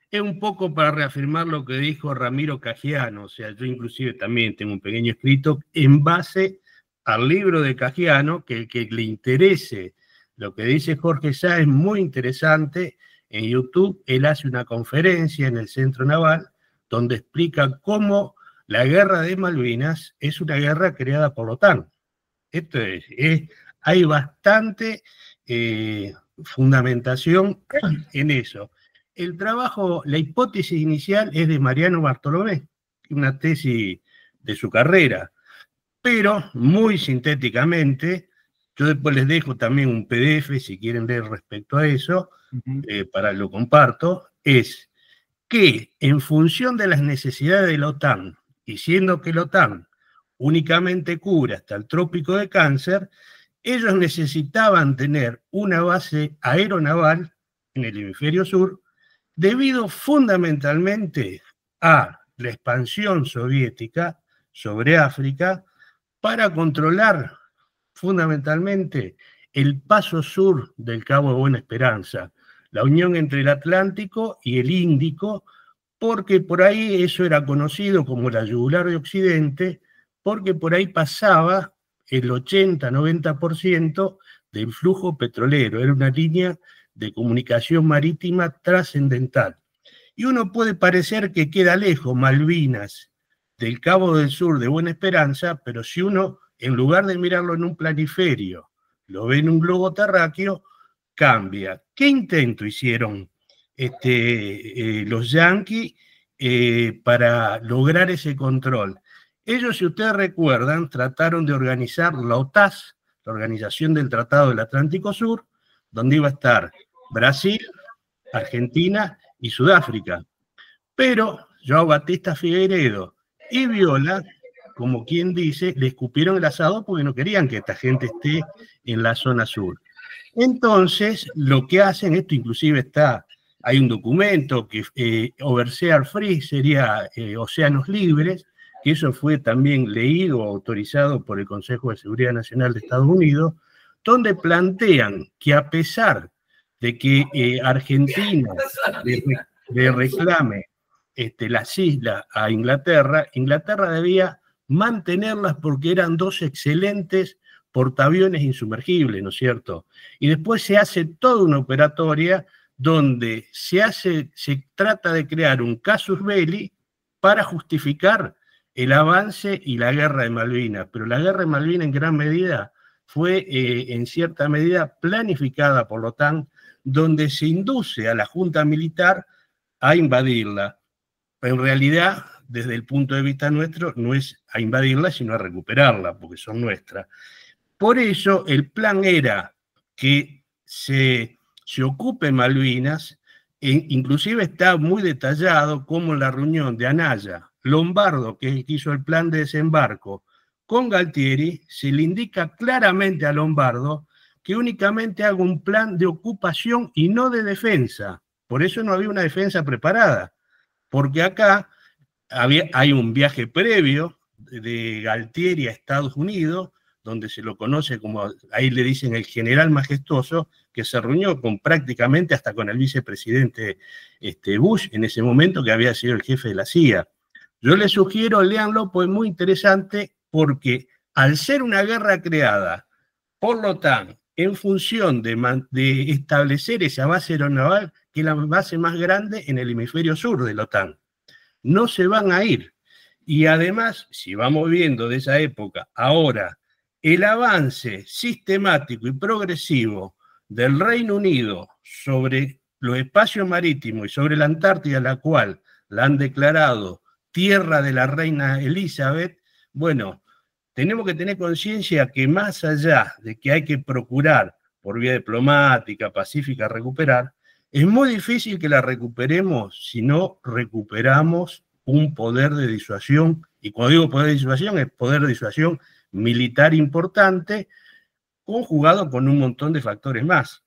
Es un poco para reafirmar lo que dijo Ramiro Cajiano. O sea, yo inclusive también tengo un pequeño escrito en base al libro de Cajiano, que el que le interese lo que dice Jorge Sá es muy interesante. En YouTube él hace una conferencia en el Centro Naval donde explica cómo la guerra de Malvinas es una guerra creada por la OTAN. Esto hay bastante fundamentación en eso. El trabajo, la hipótesis inicial es de Mariano Bartolomé, una tesis de su carrera, pero muy sintéticamente, yo después les dejo también un PDF si quieren ver respecto a eso, para lo comparto, es que en función de las necesidades de la OTAN, y siendo que la OTAN únicamente cubre hasta el Trópico de Cáncer, ellos necesitaban tener una base aeronaval en el hemisferio sur, debido fundamentalmente a la expansión soviética sobre África para controlar fundamentalmente el paso sur del Cabo de Buena Esperanza, la unión entre el Atlántico y el Índico, porque por ahí eso era conocido como la yugular de Occidente, porque por ahí pasaba el 80-90% del flujo petrolero, era una línea de comunicación marítima trascendental. Y uno puede parecer que queda lejos Malvinas del Cabo del Sur de Buena Esperanza, pero si uno, en lugar de mirarlo en un planiferio, lo ve en un globo terráqueo, cambia. ¿Qué intento hicieron los yanquis para lograr ese control? Ellos, si ustedes recuerdan, trataron de organizar la OTAS, la Organización del Tratado del Atlántico Sur, donde iba a estar Brasil, Argentina y Sudáfrica. Pero João Batista Figueiredo y Viola, como quien dice, le escupieron el asado porque no querían que esta gente esté en la zona sur. Entonces, lo que hacen, esto inclusive hay un documento que Overseas Free sería Océanos Libres, que eso fue también leído o autorizado por el Consejo de Seguridad Nacional de Estados Unidos, donde plantean que a pesar de que Argentina le reclame las islas a Inglaterra, Inglaterra debía mantenerlas porque eran dos excelentes portaaviones insumergibles, ¿no es cierto? Y después se hace toda una operatoria donde se trata de crear un casus belli para justificar el avance y la guerra de Malvinas. Pero la guerra de Malvinas en gran medida fue en cierta medida planificada por la OTAN, donde se induce a la junta militar a invadirla. En realidad, desde el punto de vista nuestro, no es a invadirla, sino a recuperarla, porque son nuestras. Por eso, el plan era que se ocupe Malvinas, inclusive está muy detallado como en la reunión de Anaya, Lombardo, que es el que hizo el plan de desembarco, con Galtieri, se le indica claramente a Lombardo que únicamente haga un plan de ocupación y no de defensa. Por eso no había una defensa preparada, porque acá hay un viaje previo de Galtieri a Estados Unidos, donde se lo conoce como, ahí le dicen el general majestuoso, que se reunió prácticamente hasta con el vicepresidente Bush, en ese momento que había sido el jefe de la CIA. Yo les sugiero, léanlo, pues es muy interesante, porque al ser una guerra creada por la OTAN en función de establecer esa base aeronaval, que es la base más grande en el hemisferio sur de la OTAN, no se van a ir. Y además, si vamos viendo de esa época, ahora, el avance sistemático y progresivo del Reino Unido sobre los espacios marítimos y sobre la Antártida, la cual la han declarado tierra de la reina Elizabeth, bueno, tenemos que tener conciencia que más allá de que hay que procurar por vía diplomática, pacífica, recuperar, es muy difícil que la recuperemos si no recuperamos un poder de disuasión, y cuando digo poder de disuasión, es poder de disuasión militar importante, conjugado con un montón de factores más.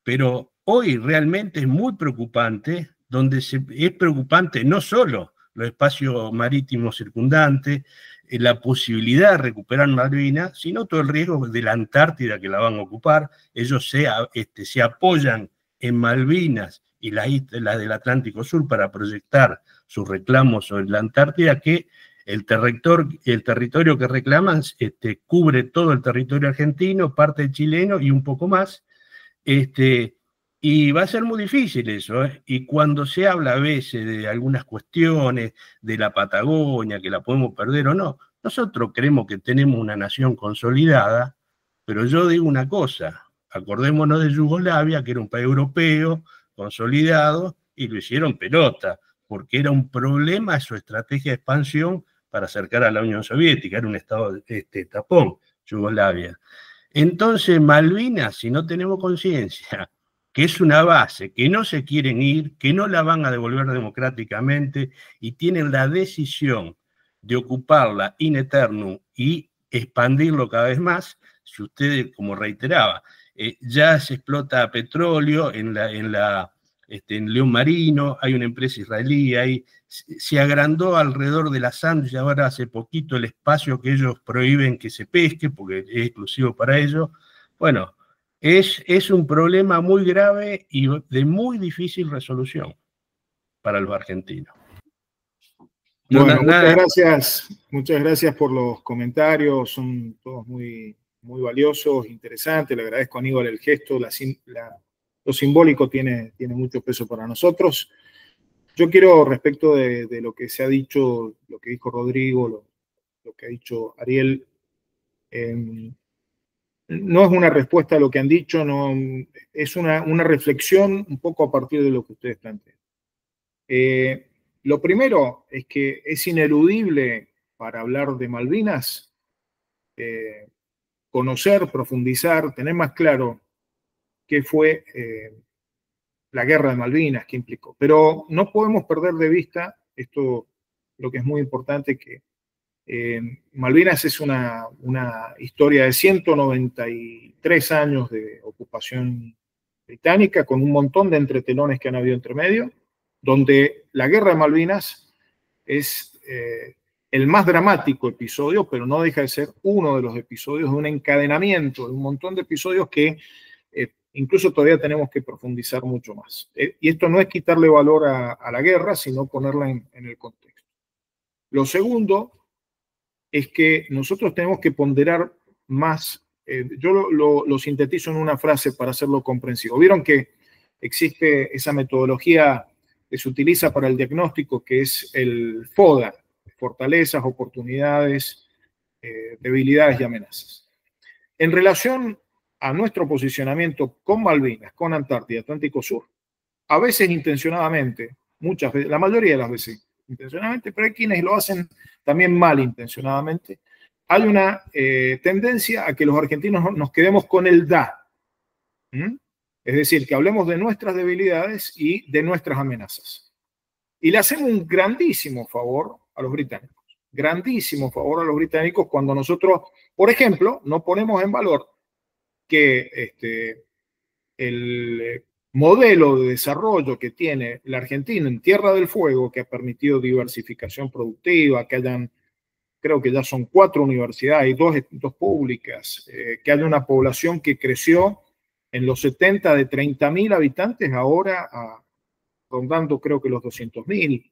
Pero hoy realmente es muy preocupante, es preocupante no solo los espacios marítimos circundantes, la posibilidad de recuperar Malvinas, sino todo el riesgo de la Antártida que la van a ocupar. Ellos se apoyan en Malvinas y las islas del Atlántico Sur para proyectar sus reclamos sobre la Antártida, que el territorio que reclaman cubre todo el territorio argentino, parte chileno y un poco más. Y va a ser muy difícil eso, ¿eh? Y cuando se habla a veces de algunas cuestiones de la Patagonia, que la podemos perder o no, nosotros creemos que tenemos una nación consolidada, pero yo digo una cosa, acordémonos de Yugoslavia, que era un país europeo, consolidado, y lo hicieron pelota, porque era un problema su estrategia de expansión para acercar a la Unión Soviética, era un estado tapón, Yugoslavia. Entonces, Malvinas, si no tenemos conciencia que es una base, que no se quieren ir, que no la van a devolver democráticamente y tienen la decisión de ocuparla in eternum y expandirlo cada vez más, si ustedes, como reiteraba, ya se explota petróleo en León Marino, hay una empresa israelí, se agrandó alrededor de las Andes y ahora hace poquito el espacio que ellos prohíben que se pesque porque es exclusivo para ellos. Bueno, es un problema muy grave y de muy difícil resolución para los argentinos. Bueno, muchas gracias por los comentarios, son todos muy, muy valiosos, interesantes. Le agradezco a Aníbal el gesto, lo simbólico tiene mucho peso para nosotros. Yo quiero, respecto de lo que se ha dicho, lo que dijo Rodrigo, lo que ha dicho Ariel, no es una respuesta a lo que han dicho, no, es una reflexión un poco a partir de lo que ustedes plantean. Lo primero es que es ineludible para hablar de Malvinas conocer, profundizar, tener más claro qué fue la guerra de Malvinas, qué implicó. Pero no podemos perder de vista, esto lo que es muy importante, que Malvinas es una historia de 193 años de ocupación británica, con un montón de entretelones que han habido entre medio, donde la guerra de Malvinas es el más dramático episodio, pero no deja de ser uno de los episodios de un encadenamiento, de un montón de episodios que incluso todavía tenemos que profundizar mucho más. Y esto no es quitarle valor a la guerra, sino ponerla en el contexto. Lo segundo es que nosotros tenemos que ponderar más. Yo lo sintetizo en una frase para hacerlo comprensivo. Vieron que existe esa metodología que se utiliza para el diagnóstico, que es el FODA, fortalezas, oportunidades, debilidades y amenazas. En relación a nuestro posicionamiento con Malvinas, con Antártida, Atlántico Sur, a veces intencionadamente, muchas veces, la mayoría de las veces intencionadamente, pero hay quienes lo hacen también malintencionadamente, hay una tendencia a que los argentinos nos quedemos con el da. Es decir, que hablemos de nuestras debilidades y de nuestras amenazas. Y le hacemos un grandísimo favor a los británicos. Grandísimo favor a los británicos cuando nosotros, por ejemplo, no ponemos en valor que el modelo de desarrollo que tiene la Argentina en Tierra del Fuego, que ha permitido diversificación productiva, que hayan, creo que ya son 4 universidades y dos públicas, que haya una población que creció en los 70 de 30.000 habitantes, ahora rondando creo que los 200.000.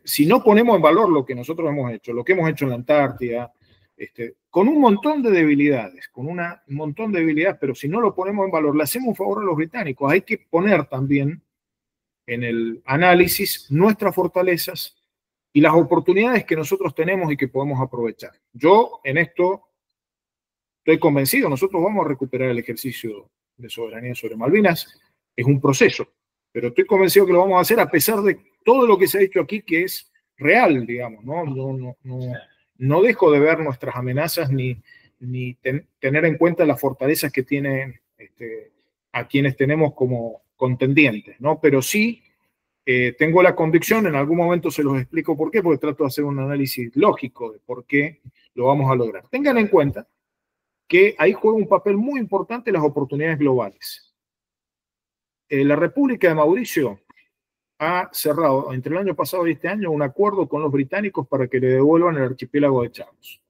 Si no ponemos en valor lo que nosotros hemos hecho, lo que hemos hecho en la Antártida, con un montón de debilidades, pero si no lo ponemos en valor, le hacemos un favor a los británicos. Hay que poner también en el análisis nuestras fortalezas y las oportunidades que nosotros tenemos y que podemos aprovechar. Yo en esto estoy convencido, nosotros vamos a recuperar el ejercicio de soberanía sobre Malvinas. Es un proceso, pero estoy convencido que lo vamos a hacer a pesar de todo lo que se ha dicho aquí, que es real, digamos, no dejo de ver nuestras amenazas ni tener en cuenta las fortalezas que tienen a quienes tenemos como contendientes, ¿no? Pero sí tengo la convicción, en algún momento se los explico por qué, porque trato de hacer un análisis lógico de por qué lo vamos a lograr. Tengan en cuenta que ahí juega un papel muy importante las oportunidades globales. La República de Mauricio ha cerrado entre el año pasado y este año un acuerdo con los británicos para que le devuelvan el archipiélago de Chagos.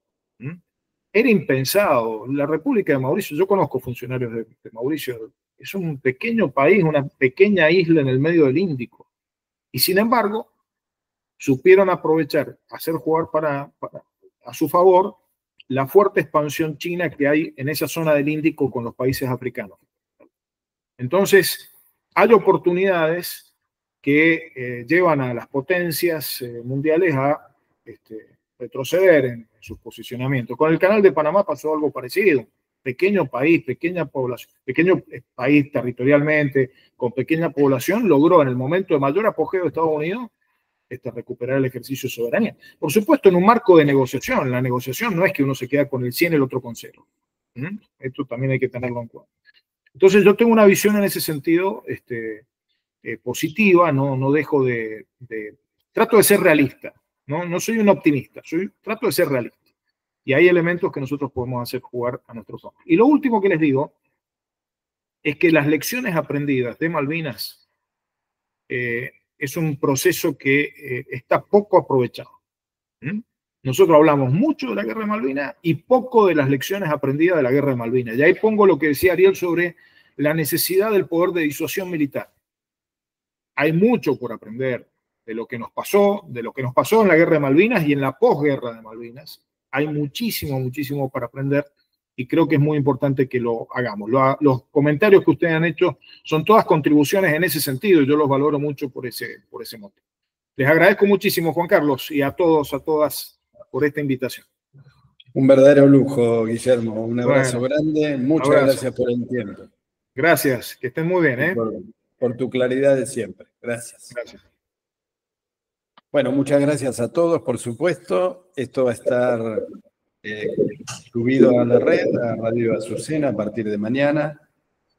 Era impensado. La República de Mauricio, yo conozco funcionarios de Mauricio, es un pequeño país, una pequeña isla en el medio del Índico. Y sin embargo, supieron aprovechar, hacer jugar a su favor la fuerte expansión china que hay en esa zona del Índico con los países africanos. Entonces, hay oportunidades que llevan a las potencias mundiales a retroceder en sus posicionamientos. Con el Canal de Panamá pasó algo parecido. Pequeño país, pequeña población, pequeño país territorialmente, con pequeña población, logró en el momento de mayor apogeo de Estados Unidos recuperar el ejercicio de soberanía. Por supuesto, en un marco de negociación. La negociación no es que uno se queda con el 100 y el otro con 0. Esto también hay que tenerlo en cuenta. Entonces, yo tengo una visión en ese sentido positiva, no dejo trato de ser realista. No soy un optimista, trato de ser realista. Y hay elementos que nosotros podemos hacer jugar a nuestro favor. Y lo último que les digo es que las lecciones aprendidas de Malvinas es un proceso que está poco aprovechado. Nosotros hablamos mucho de la guerra de Malvinas y poco de las lecciones aprendidas de la guerra de Malvinas. Y ahí pongo lo que decía Ariel sobre la necesidad del poder de disuasión militar. Hay mucho por aprender de lo que nos pasó en la guerra de Malvinas y en la posguerra de Malvinas. Hay muchísimo, muchísimo para aprender y creo que es muy importante que lo hagamos. Los comentarios que ustedes han hecho son todas contribuciones en ese sentido y yo los valoro mucho por ese motivo. Les agradezco muchísimo, Juan Carlos, y a todos, a todas, por esta invitación. Un verdadero lujo, Guillermo. Un abrazo grande. Muchas gracias por el tiempo. Gracias, que estén muy bien. Por tu claridad de siempre. Gracias. Gracias. Bueno, muchas gracias a todos, por supuesto. Esto va a estar subido a la red, a Radio Azucena, a partir de mañana,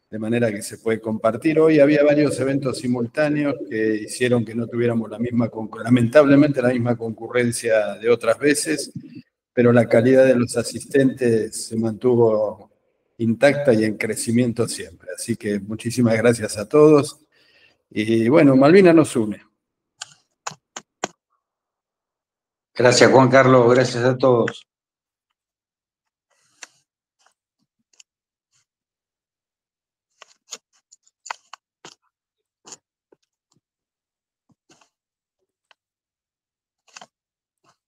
de manera que se puede compartir. Hoy había varios eventos simultáneos que hicieron que no tuviéramos lamentablemente la misma concurrencia de otras veces, pero la calidad de los asistentes se mantuvo intacta y en crecimiento siempre. Así que muchísimas gracias a todos. Y bueno, Malvinas nos une. Gracias, Juan Carlos. Gracias a todos.